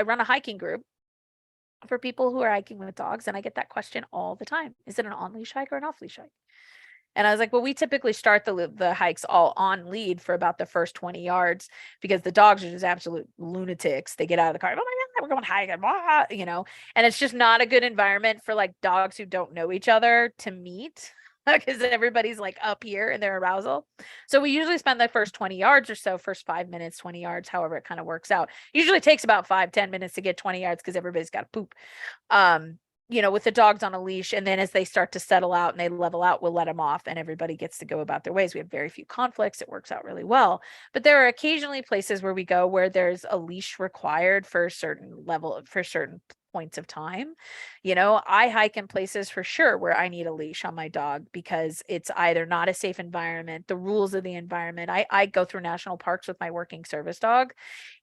run a hiking group for people who are hiking with dogs, and I get that question all the time. Is it an on-leash hike or an off-leash hike? And I was like, well, we typically start the hikes all on lead for about the first 20 yards because the dogs are just absolute lunatics. They get out of the car. Oh my God, we're going hiking, blah, you know, and it's just not a good environment for like dogs who don't know each other to meet because everybody's like up here in their arousal. So we usually spend the first 20 yards or so, first 5 minutes, 20 yards, however it kind of works out. Usually takes about 5-10 minutes to get 20 yards because everybody's got to poop. You know, with the dogs on a leash. And then as they start to settle out and they level out, we'll let them off and everybody gets to go about their ways. We have very few conflicts. It works out really well. But there are occasionally places where we go where there's a leash required for a certain level, for certain points of time. You know, I hike in places for sure where I need a leash on my dog because it's either not a safe environment, the rules of the environment. I go through national parks with my working service dog.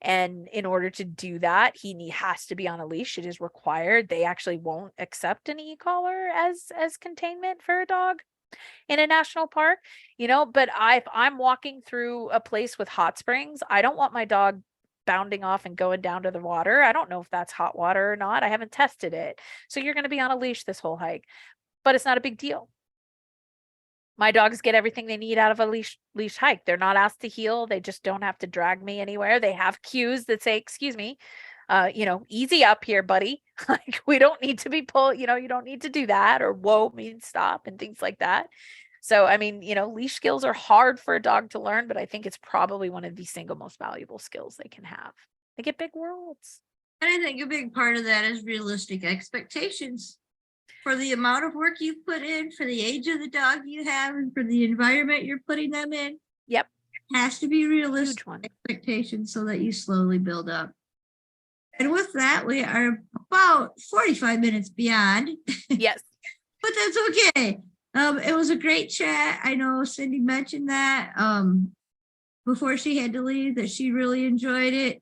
And in order to do that, he has to be on a leash. It is required. They actually won't accept an e-collar as containment for a dog in a national park, you know, but if I'm walking through a place with hot springs, I don't want my dog bounding off and going down to the water. I don't know if that's hot water or not. I haven't tested it. So you're going to be on a leash this whole hike, but it's not a big deal. My dogs get everything they need out of a leash hike. They're not asked to heel. They just don't have to drag me anywhere. They have cues that say, excuse me, you know, easy up here, buddy. Like we don't need to be pulled, you know, you don't need to do that, or whoa means stop and things like that. So, I mean, you know, leash skills are hard for a dog to learn, but I think it's probably one of the single most valuable skills they can have. They get big worlds. And I think a big part of that is realistic expectations for the amount of work you've put in, for the age of the dog you have, and for the environment you're putting them in. Yep. It has to be realistic expectations so that you slowly build up. And with that, we are about 45 minutes beyond. Yes. But that's okay. It was a great chat. I know Cindy mentioned that before she had to leave, that she really enjoyed it.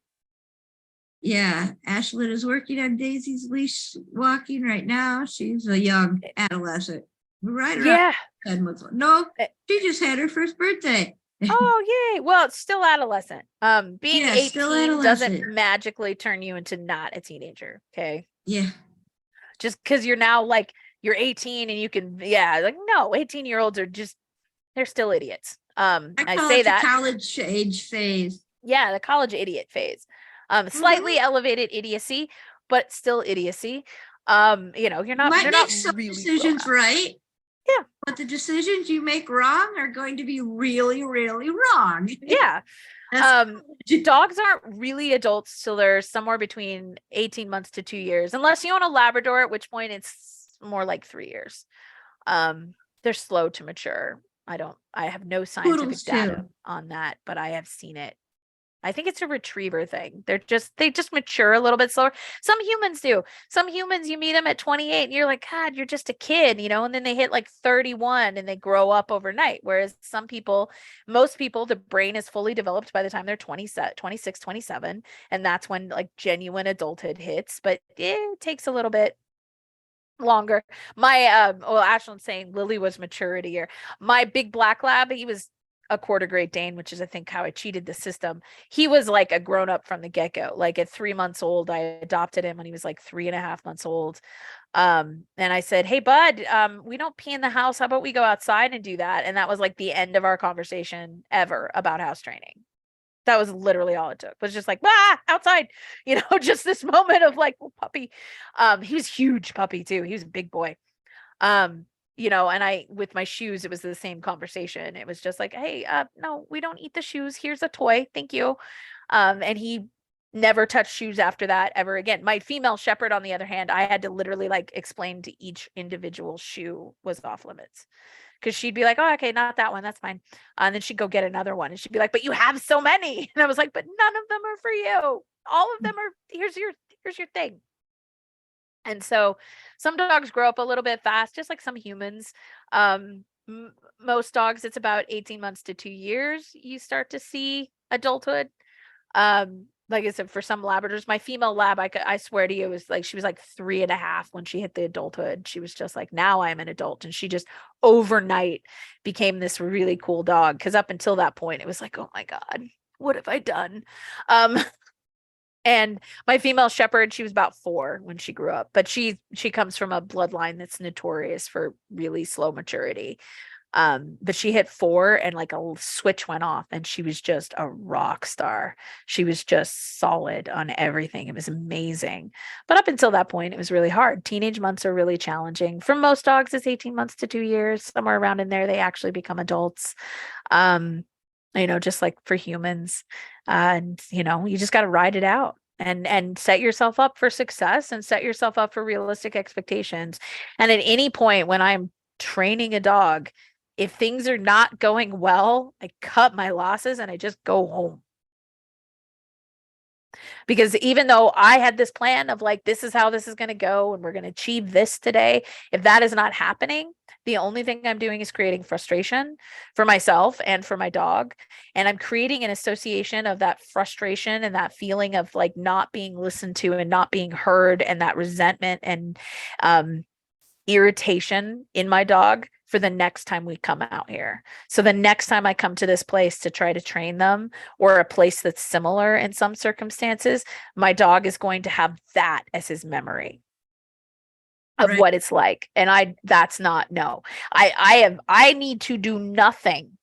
Yeah, Ashlyn is working on Daisy's leash walking right now. She's a young adolescent. Right around 10 months old. No, she just had her first birthday. Oh, yay. Well, it's still adolescent. Being 18 doesn't magically turn you into not a teenager. Okay. Yeah. Just because you're now like you're 18 and you can, like no, 18-year-olds are just, they're still idiots. I say that college age phase. Yeah, the college idiot phase. Slightly elevated idiocy, but still idiocy. You know, you're not, might make not some really decisions right. Yeah. But the decisions you make wrong are going to be really, really wrong. Yeah. Dogs aren't really adults till they're somewhere between 18 months to 2 years, unless you own a Labrador, at which point it's more like 3 years. They're slow to mature. I have no scientific data on that, but I have seen it. I think it's a retriever thing. They just mature a little bit slower. Some humans do. Some humans, you meet them at 28 and you're like, God, you're just a kid, you know, and then they hit like 31 and they grow up overnight. Whereas most people, the brain is fully developed by the time they're 26, 27. And that's when like genuine adulthood hits, but it takes a little bit longer. My Ashlyn's saying Lily was maturity year. My big black lab, he was a quarter Great Dane, which is I think how I cheated the system. He was like a grown up from the get-go. Like at 3 months old, I adopted him when he was like 3.5 months old. And I said, hey bud, we don't pee in the house. How about we go outside and do that? And that was like the end of our conversation ever about house training. That was literally all it took. Was just like, outside, just this moment of like, oh, puppy. He was huge puppy too. He was a big boy. And I, with my shoes, it was the same conversation. It was just like, hey, no, we don't eat the shoes. Here's a toy. Thank you. And he never touched shoes after that ever again. My female shepherd, on the other hand, I had to literally like explain to each individual shoe was off limits. Because she'd be like, oh, okay, not that one. That's fine. And then she'd go get another one. And she'd be like, but you have so many. And I was like, but none of them are for you. All of them are, here's your thing. And so some dogs grow up a little bit fast, just like some humans. Most dogs, it's about 18 months to 2 years. You start to see adulthood. Like I said, for some Labradors, my female lab, I swear to you, it was like, she was like 3.5 when she hit the adulthood. She was just like, now I'm an adult. And she just overnight became this really cool dog. Cause up until that point, it was like, oh my God, what have I done? And my female shepherd, she was about 4 when she grew up, but she comes from a bloodline that's notorious for really slow maturity. But she hit 4 and like a switch went off and she was just a rock star. She was just solid on everything. It was amazing. But up until that point, it was really hard. Teenage months are really challenging. For most dogs, it's 18 months to 2 years. Somewhere around in there, they actually become adults. Just like for humans. And, you just got to ride it out. And set yourself up for success and set yourself up for realistic expectations. And at any point when I'm training a dog, if things are not going well, I cut my losses and I just go home. Because even though I had this plan of like, this is how this is going to go and we're going to achieve this today, if that is not happening, the only thing I'm doing is creating frustration for myself and for my dog. And I'm creating an association of that frustration and that feeling of like not being listened to and not being heard, and that resentment and irritation in my dog for the next time we come out here. So the next time I come to this place to try to train them, or a place that's similar in some circumstances, my dog is going to have that as his memory of Right. what it's like. And I need to do nothing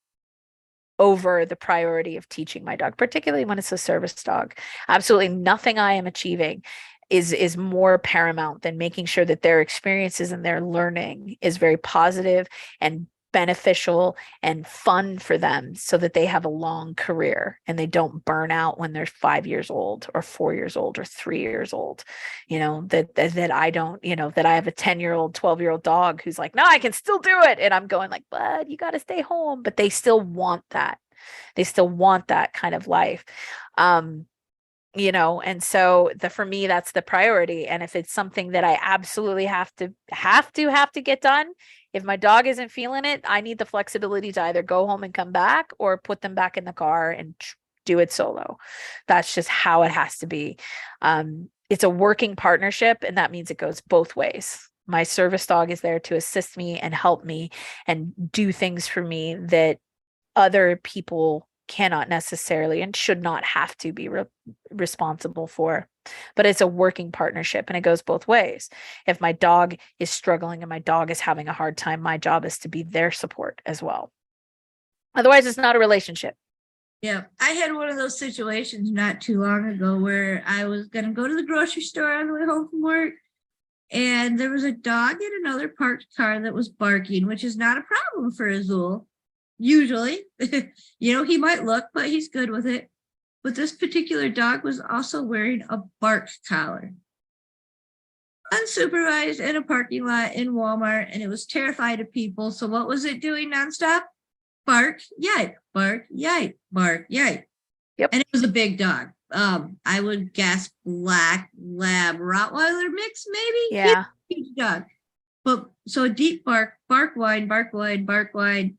over the priority of teaching my dog, particularly when it's a service dog. Absolutely nothing I am achieving is more paramount than making sure that their experiences and their learning is very positive and beneficial and fun for them, so that they have a long career and they don't burn out when they're 5 years old or 4 years old or 3 years old. That I don't, that I have a 10-year-old, 12-year-old dog who's like, no, I can still do it. And I'm going like, but you got to stay home. But they still want that. They still want that kind of life. And so for me, that's the priority. And if it's something that I absolutely have to get done, if my dog isn't feeling it, I need the flexibility to either go home and come back or put them back in the car and do it solo. That's just how it has to be. It's a working partnership, and that means it goes both ways. My service dog is there to assist me and help me and do things for me that other people cannot necessarily and should not have to be responsible for. But it's a working partnership, and it goes both ways. If my dog is struggling and my dog is having a hard time, my job is to be their support as well. Otherwise, it's not a relationship. Yeah, I had one of those situations not too long ago where I was going to go to the grocery store on the way home from work, and there was a dog in another parked car that was barking, which is not a problem for Azul. Usually, he might look, but he's good with it. But this particular dog was also wearing a bark collar, unsupervised, in a parking lot in Walmart, and it was terrified of people. So what was it doing nonstop? Bark, yipe, bark, yipe, bark, yipe. Yep. And it was a big dog. I would guess black lab Rottweiler mix, maybe. Yeah. Huge dog. But so a deep bark, bark wide, bark wide, bark wide.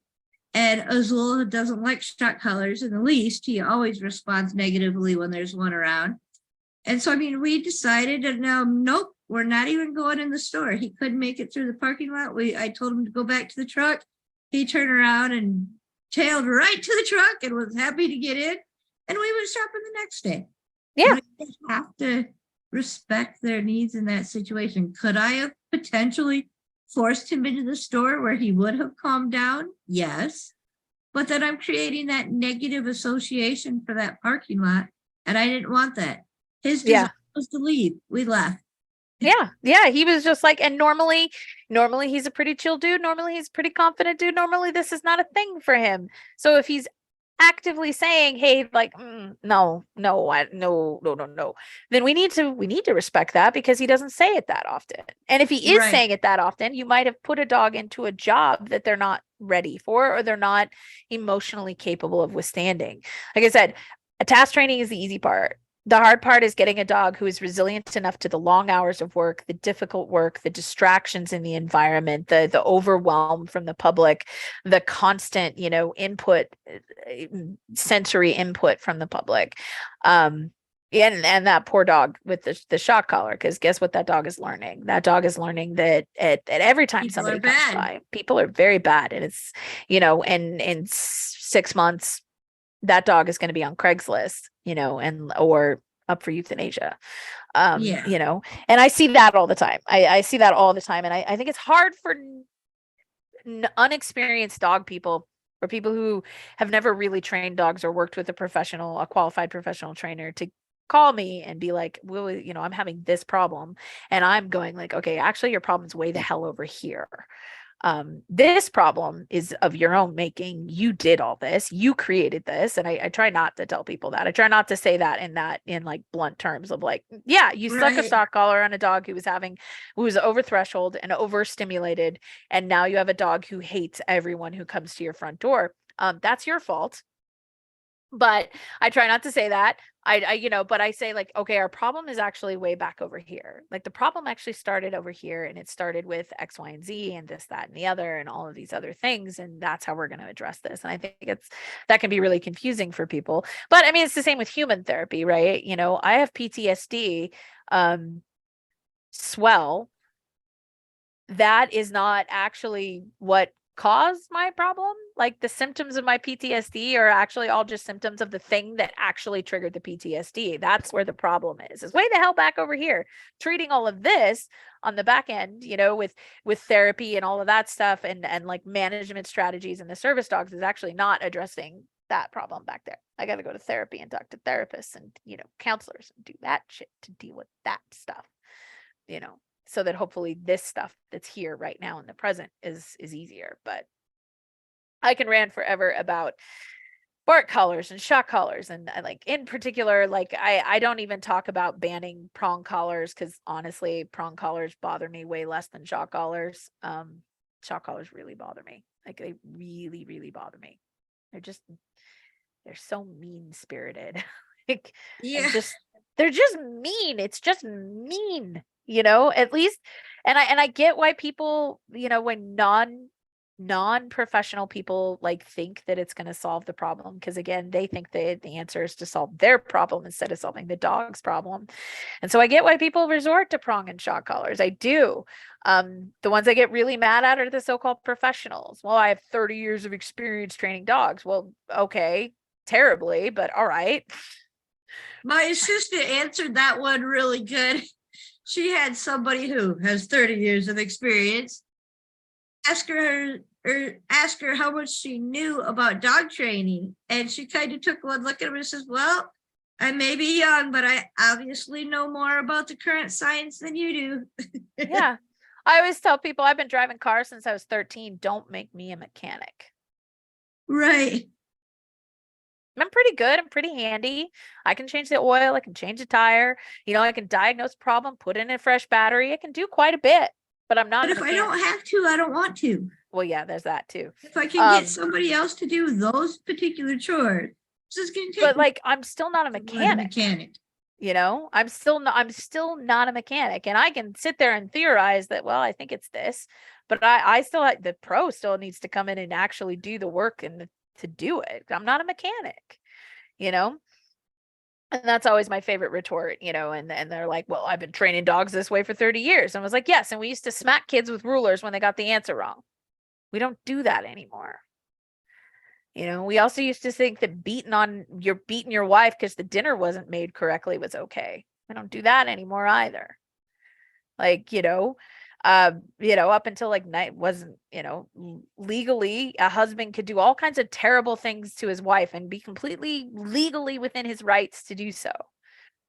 And Azul doesn't like shot collars in the least. He always responds negatively when there's one around. And so, we decided that nope, we're not even going in the store. He couldn't make it through the parking lot. I told him to go back to the truck. He turned around and tailed right to the truck and was happy to get in. And we went shopping the next day. Yeah. You have to respect their needs in that situation. Could I have potentially forced him into the store where he would have calmed down? Yes. but then I'm creating that negative association for that parking lot. And I didn't want that. His Yeah. desire was to leave. We left. Yeah. He was just like, and normally he's a pretty chill dude. Normally he's a pretty confident dude. Normally this is not a thing for him. So if he's actively saying, hey, like, no, then we need to respect that, because he doesn't say it that often. And if he is Right. saying it that often, you might have put a dog into a job that they're not ready for, or they're not emotionally capable of withstanding. Like I said, a task training is the easy part. The hard part is getting a dog who is resilient enough to the long hours of work, the difficult work, the distractions in the environment, the overwhelm from the public, the constant, input, sensory input from the public. And that poor dog with the shock collar, because guess what that dog is learning? That dog is learning that at every time People somebody are comes bad. by, people are very bad. And it's, and in 6 months, that dog is going to be on Craigslist, or up for euthanasia. Yeah. And I see that all the time. I see that all the time. And I think it's hard for unexperienced dog people, or people who have never really trained dogs or worked with a qualified professional trainer, to call me and be like, well, I'm having this problem. And I'm going like, okay, actually your problem's way the hell over here. This problem is of your own making. You did all this, you created this. And I try not to tell people that. I try not to say that in like blunt terms of like, yeah, you stuck a Right. shock collar on a dog who was over threshold and overstimulated. And now you have a dog who hates everyone who comes to your front door. That's your fault. But I try not to say that. But I say like, okay, our problem is actually way back over here. Like the problem actually started over here, and it started with X, Y, and Z, and this, that, and the other, and all of these other things. And that's how we're going to address this. And I think that can be really confusing for people. But I mean, it's the same with human therapy, right? I have PTSD, swell. That is not actually what caused my problem. Like the symptoms of my PTSD are actually all just symptoms of the thing that actually triggered the PTSD. That's where the problem is way the hell back over here. Treating all of this on the back end, with therapy and all of that stuff, and like management strategies and the service dogs, is actually not addressing that problem back there. I got to go to therapy and talk to therapists and, counselors and do that shit to deal with that stuff, so that hopefully this stuff that's here right now in the present is easier. But I can rant forever about bark collars and shock collars. And like in particular, like I don't even talk about banning prong collars, because honestly, prong collars bother me way less than shock collars. Shock collars really bother me. Like they really, really bother me. They're so mean spirited. Like, Yeah. they're just mean. It's just mean, at least. And I get why people, when non-professional people like think that it's going to solve the problem, because again, they think that the answer is to solve their problem instead of solving the dog's problem. And so I get why people resort to prong and shock collars. I do. The ones I get really mad at are the so-called professionals. Well, I have 30 years of experience training dogs. Well, okay, terribly, but all right. My assistant answered that one really good. She had somebody who has 30 years of experience ask her how much she knew about dog training. And she kind of took one look at him and says, well, I may be young, but I obviously know more about the current science than you do. Yeah. I always tell people I've been driving cars since I was 13. Don't make me a mechanic. Right. I'm pretty good. I'm pretty handy. I can change the oil. I can change the tire. I can diagnose a problem, put in a fresh battery. I can do quite a bit, but I'm not. But if I don't have to, I don't want to. Well, yeah, there's that too. If I can get somebody else to do those particular chores, this is going to take. But like, I'm still not a mechanic. I'm still not a mechanic, and I can sit there and theorize that, well, I think it's this, but I still, the pro still needs to come in and actually do the work and to do it. I'm not a mechanic, and that's always my favorite retort, and they're like, well, I've been training dogs this way for 30 years. And I was like, yes. And we used to smack kids with rulers when they got the answer wrong. We don't do that anymore. We also used to think that beating your wife because the dinner wasn't made correctly was okay. We don't do that anymore either. Like, Up until like night wasn't, legally a husband could do all kinds of terrible things to his wife and be completely legally within his rights to do so.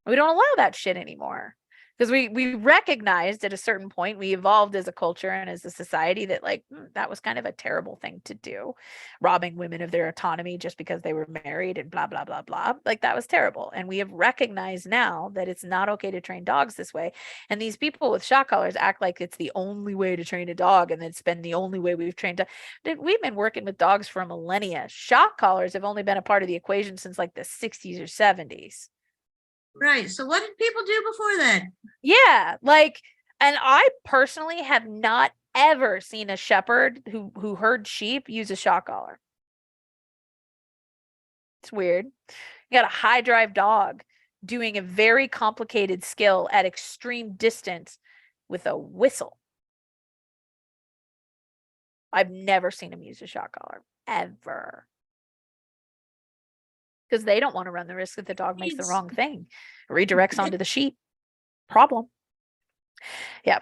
We don't allow that shit anymore because we recognized at a certain point, we evolved as a culture and as a society that like that was kind of a terrible thing to do, robbing women of their autonomy just because they were married and blah blah blah blah. Like that was terrible, and we have recognized now that it's not okay to train dogs this way. And these people with shock collars act like it's the only way to train a dog, and it's been the only way we've trained. We've been working with dogs for millennia. Shock collars have only been a part of the equation since like the 60s or 70s. Right. So what did people do before then? Yeah, and I personally have not ever seen a shepherd who herd sheep use a shock collar. It's weird. You got a high drive dog doing a very complicated skill at extreme distance with a whistle. I've never seen him use a shock collar, ever. Because they don't want to run the risk that the dog makes the wrong thing, redirects onto the sheep. Problem. Yeah.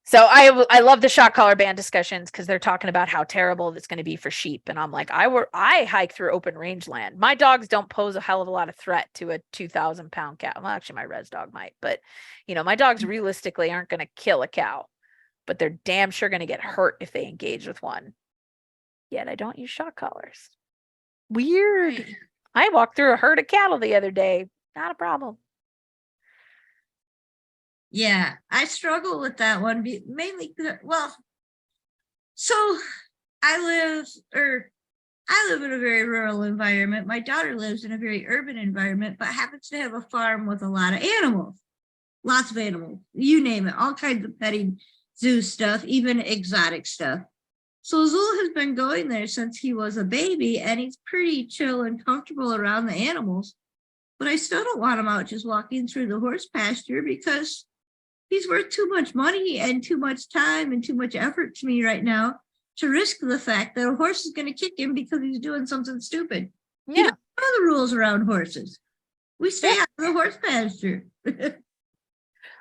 So I love the shock collar ban discussions because they're talking about how terrible it's going to be for sheep. And I'm like, I hike through open range land. My dogs don't pose a hell of a lot of threat to a 2,000-pound cow. Well, actually, my res dog might, but my dogs realistically aren't going to kill a cow, but they're damn sure going to get hurt if they engage with one. Yet I don't use shock collars. Weird. I walked through a herd of cattle the other day. Not a problem. Yeah, I struggle with that one mainly. So I live in a very rural environment. My daughter lives in a very urban environment, but happens to have a farm with a lot of animals, lots of animals, you name it, all kinds of petting zoo stuff, even exotic stuff. So Zul has been going there since he was a baby, and he's pretty chill and comfortable around the animals. But I still don't want him out just walking through the horse pasture because he's worth too much money and too much time and too much effort to me right now to risk the fact that a horse is going to kick him because he's doing something stupid. Yeah. You don't know the rules around horses. We stay out of the horse pasture.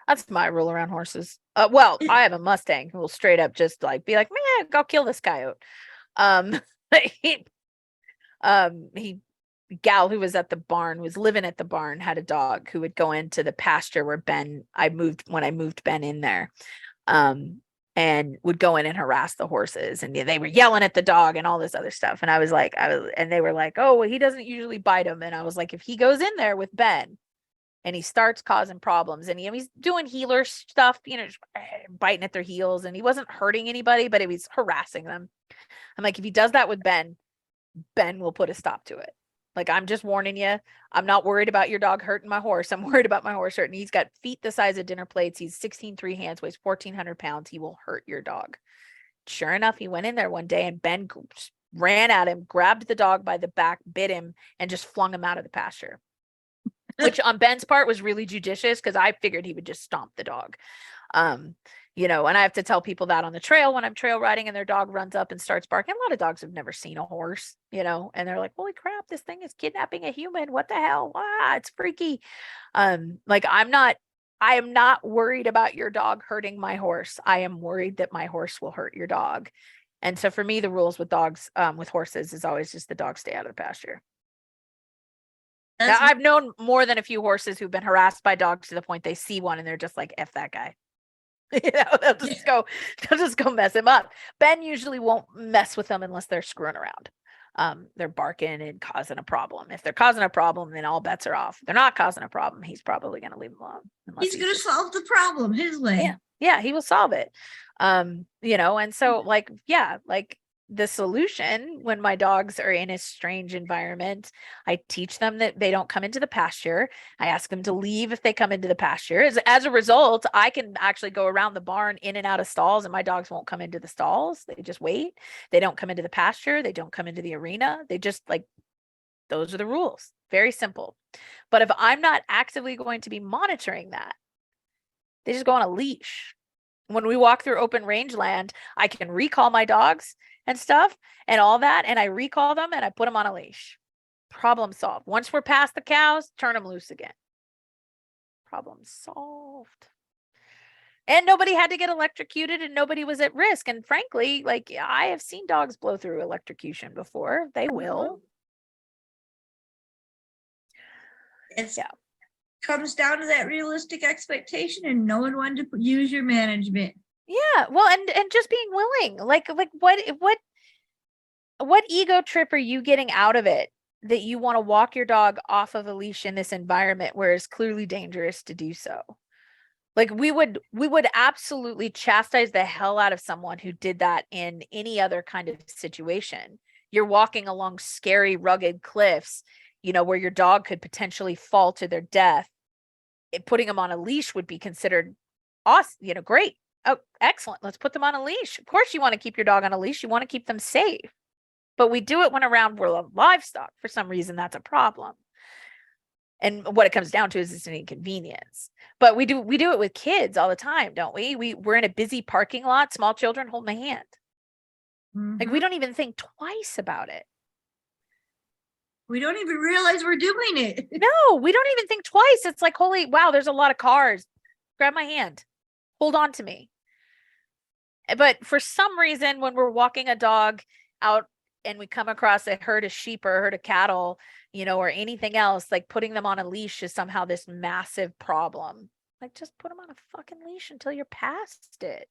That's my rule around horses. Well, I have a Mustang who will straight up just be like, man, go kill this coyote. Gal who was at the barn, was living at the barn, had a dog who would go into the pasture where when I moved Ben in there, and would go in and harass the horses, and they were yelling at the dog and all this other stuff. And and they were like, oh, well, he doesn't usually bite them. And I was like, if he goes in there with Ben and he starts causing problems, and he's doing healer stuff, biting at their heels, and he wasn't hurting anybody, but he was harassing them. I'm like, if he does that with Ben will put a stop to it. Like, I'm just warning you. I'm not worried about your dog hurting my horse. I'm worried about my horse hurting. He's got feet the size of dinner plates. He's 16'3" hands, weighs 1,400 pounds. He will hurt your dog. Sure enough, he went in there one day, and Ben ran at him, grabbed the dog by the back, bit him, and just flung him out of the pasture. Which on Ben's part was really judicious, because I figured he would just stomp the dog. And I have to tell people that on the trail when I'm trail riding and their dog runs up and starts barking. A lot of dogs have never seen a horse, and they're like, holy crap, this thing is kidnapping a human. What the hell? It's freaky. I am not worried about your dog hurting my horse. I am worried that my horse will hurt your dog. And so for me, the rules with dogs, with horses, is always just the dog stay out of the pasture. Now, I've known more than a few horses who've been harassed by dogs to the point they see one and they're just like, F that guy. They'll just go mess him up. Ben usually won't mess with them unless they're screwing around. They're barking and causing a problem. If they're causing a problem, then all bets are off. If they're not causing a problem, he's probably going to leave them alone. He's going to solve the problem his way. Yeah, he will solve it. And so the solution, when my dogs are in a strange environment, I teach them that they don't come into the pasture. I ask them to leave if they come into the pasture. As a result, I can actually go around the barn in and out of stalls, and my dogs won't come into the stalls. They just wait. They don't come into the pasture. They don't come into the arena. They just those are the rules. Very simple. But if I'm not actively going to be monitoring that, they just go on a leash. When we walk through open range land, I can recall my dogs and stuff and all that, and I recall them and I put them on a leash. Problem solved. Once we're past the cows, turn them loose again. Problem solved. And nobody had to get electrocuted and nobody was at risk. And frankly, like I have seen dogs blow through electrocution before. They will. It's Yeah. comes down to that realistic expectation and knowing when to use your management. Yeah. Well, and just being willing. Like what ego trip are you getting out of it that you want to walk your dog off of a leash in this environment where it's clearly dangerous to do so? Like we would absolutely chastise the hell out of someone who did that in any other kind of situation. You're walking along scary, rugged cliffs, where your dog could potentially fall to their death. Putting them on a leash would be considered awesome, great. Oh, excellent. Let's put them on a leash. Of course, you want to keep your dog on a leash. You want to keep them safe. But we do it when around livestock. For some reason, that's a problem. And what it comes down to is it's an inconvenience. But we do it with kids all the time, don't we? We're in a busy parking lot, small children hold my hand. Like we don't even think twice about it. We don't even realize we're doing it. No, we don't even think twice. It's like, holy wow, there's a lot of cars. Grab my hand. Hold on to me. But for some reason, when we're walking a dog out and we come across a herd of sheep or a herd of cattle, or anything else, like putting them on a leash is somehow this massive problem. Like just put them on a fucking leash until you're past it.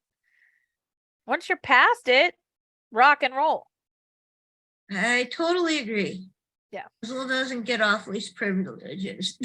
Once you're past it, rock and roll. I totally agree. Yeah. Basil doesn't get off leash privileges.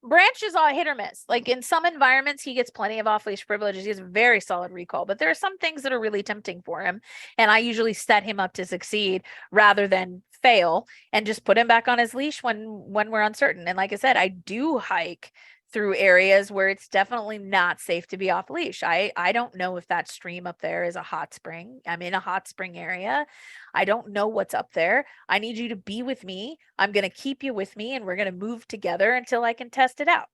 Branch is all hit or miss. Like in some environments, he gets plenty of off-leash privileges. He has a very solid recall, but there are some things that are really tempting for him. And I usually set him up to succeed rather than fail and just put him back on his leash when we're uncertain. And like I said, I do hike through areas where it's definitely not safe to be off leash. I don't know if that stream up there is a hot spring. I'm in a hot spring area. I don't know what's up there. I need you to be with me. I'm going to keep you with me and we're going to move together until I can test it out.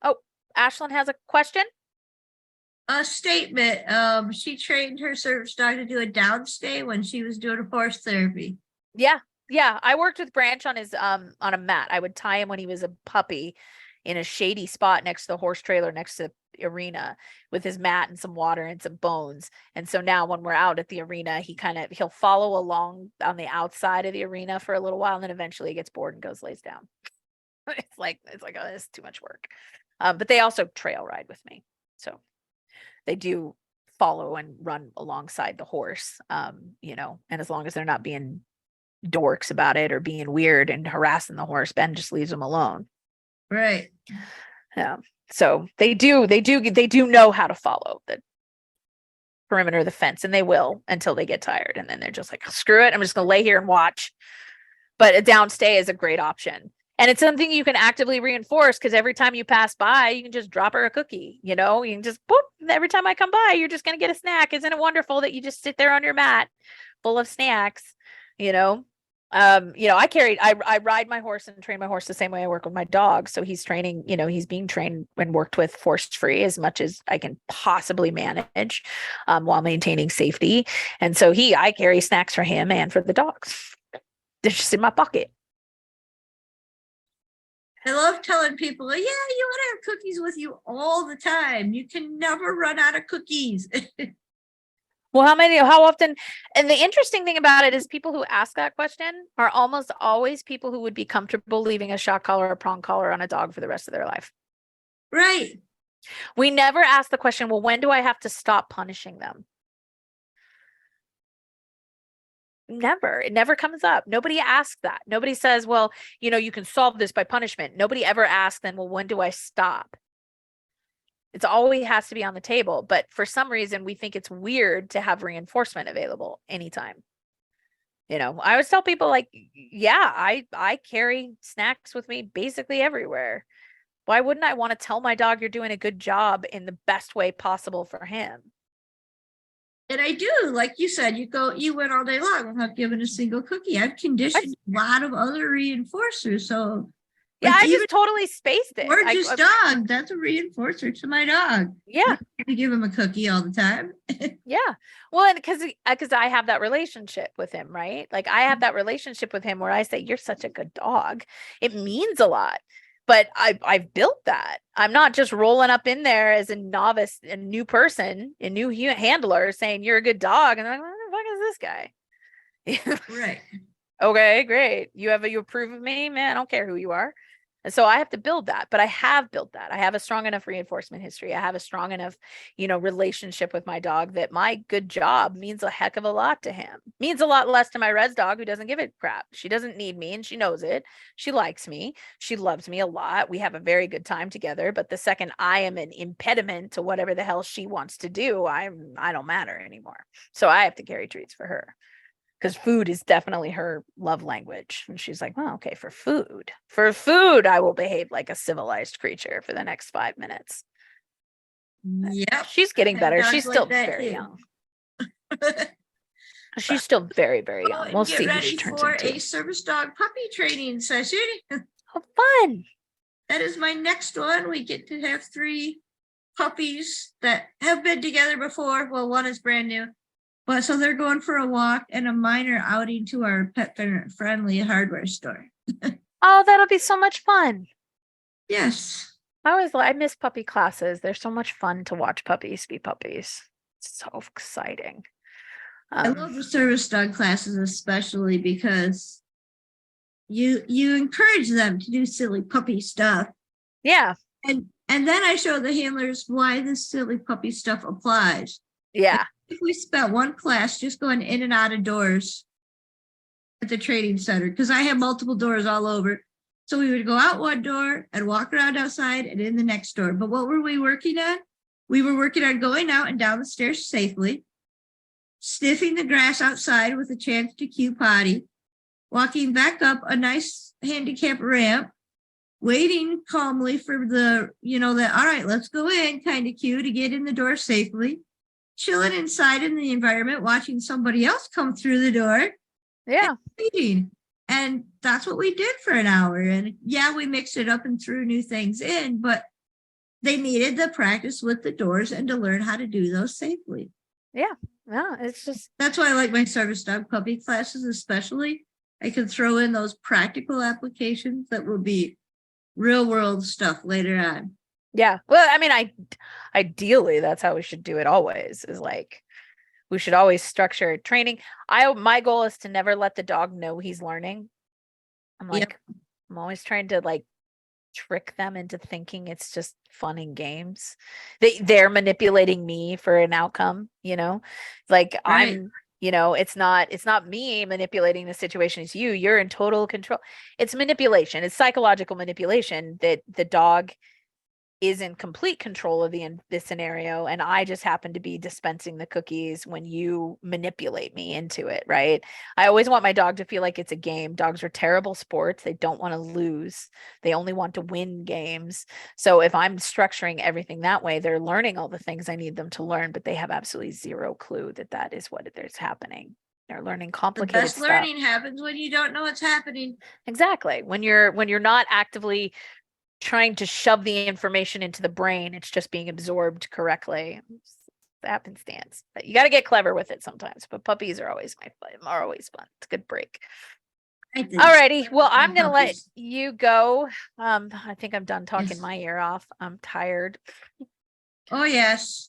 Oh, Ashlyn has a question. A statement. She trained her service dog to do a downstay when she was doing a horse therapy. Yeah. I worked with Branch on his on a mat. I would tie him when he was a puppy in a shady spot next to the horse trailer next to the arena with his mat and some water and some bones. And so now when we're out at the arena, he'll follow along on the outside of the arena for a little while, and then eventually he gets bored and lays down. It's like, oh, this is too much work. But they also trail ride with me. So they do follow and run alongside the horse, and as long as they're not being dorks about it or being weird and harassing the horse, Ben just leaves them alone. Right. Yeah. So they do know how to follow the perimeter of the fence, and they will until they get tired. And then they're just like, screw it. I'm just going to lay here and watch. But a downstay is a great option. And it's something you can actively reinforce because every time you pass by, you can just drop her a cookie. You can just boop. Every time I come by, you're just going to get a snack. Isn't it wonderful that you just sit there on your mat full of snacks? I ride my horse and train my horse the same way I work with my dog. So he's training, he's being trained and worked with forced free as much as I can possibly manage while maintaining safety. And so I carry snacks for him and for the dogs. They're just in my pocket. I love telling people, yeah, you want to have cookies with you all the time. You can never run out of cookies. Well, how often? And the interesting thing about it is people who ask that question are almost always people who would be comfortable leaving a shock collar or prong collar on a dog for the rest of their life. Right. We never ask the question, well, when do I have to stop punishing them? Never. It never comes up. Nobody asks that. Nobody says, well, you can solve this by punishment. Nobody ever asks then, well, when do I stop? It's always has to be on the table. But for some reason, we think it's weird to have reinforcement available anytime. I always tell people like, yeah, I carry snacks with me basically everywhere. Why wouldn't I want to tell my dog you're doing a good job in the best way possible for him? And I do, like you said, you went all day long without giving a single cookie. I've conditioned a lot of other reinforcers. So yeah, I just totally spaced it. Gorgeous dog. That's a reinforcer to my dog. Yeah. To give him a cookie all the time. Yeah. Well, and because I have that relationship with him, right? Like I have that relationship with him where I say, you're such a good dog. It means a lot. but I've built that. I'm not just rolling up in there as a novice, a new person, a new handler saying you're a good dog. And they're like, what the fuck is this guy? Right. Okay, great. You approve of me, man. I don't care who you are. And so I have to build that, but I have built that. I have a strong enough reinforcement history. I have a strong enough, relationship with my dog that my good job means a heck of a lot to him. Means a lot less to my res dog who doesn't give a crap. She doesn't need me and she knows it. She likes me. She loves me a lot. We have a very good time together. But the second I am an impediment to whatever the hell she wants to do, I don't matter anymore. So I have to carry treats for her. Because food is definitely her love language. And she's like, well, okay, for food, I will behave like a civilized creature for the next 5 minutes. Yep. She's getting better. dogs She's like still that very too. young. She's still very, very young. and We'll get see who ready she turns for into. a service dog puppy training session. Oh, fun. That is my next one. We get to have 3 puppies that have been together before. Well, one is brand new. But so they're going for a walk and a minor outing to our pet friendly hardware store. Oh, that'll be so much fun. Yes. I miss puppy classes. They're so much fun to watch puppies be puppies. It's so exciting. I love the service dog classes, especially because you encourage them to do silly puppy stuff. Yeah. And then I show the handlers why this silly puppy stuff applies. Yeah. If we spent one class just going in and out of doors at the training center, because I have multiple doors all over. So we would go out one door and walk around outside and in the next door. But what were we working on? We were working on going out and down the stairs safely, sniffing the grass outside with a chance to cue potty, walking back up a nice handicap ramp, waiting calmly for the, all right, let's go in kind of cue to get in the door safely, chilling inside in the environment, watching somebody else come through the door. Yeah. And that's what we did for an hour. And yeah, we mixed it up and threw new things in, but they needed the practice with the doors and to learn how to do those safely. Yeah. No, it's just, that's why I like my service dog puppy classes, especially. I can throw in those practical applications that will be real world stuff later on. yeah. Well, I mean, ideally that's how we should do it always, is like, we should always structure training. My goal is to never let the dog know he's learning. I'm like, I'm always trying to like trick them into thinking it's just fun and games. They're manipulating me for an outcome, like right. It's not me manipulating the situation. It's you're in total control. It's manipulation. It's psychological manipulation that the dog is in complete control of the scenario, and I just happen to be dispensing the cookies when you manipulate me into it, right? I always want my dog to feel like it's a game. Dogs are terrible sports. They don't want to lose. They only want to win games. So if I'm structuring everything that way, they're learning all the things I need them to learn, but they have absolutely zero clue that is what is happening. They're learning complicated the best stuff. Learning happens when you don't know what's happening. Exactly. When you're not actively trying to shove the information into the brain, it's just being absorbed correctly. It's happenstance. But you got to get clever with it sometimes. But puppies are always fun. It's a good break. Alrighty. Well, I'm gonna let you go. I think I'm done talking my ear off. I'm tired. Oh yes.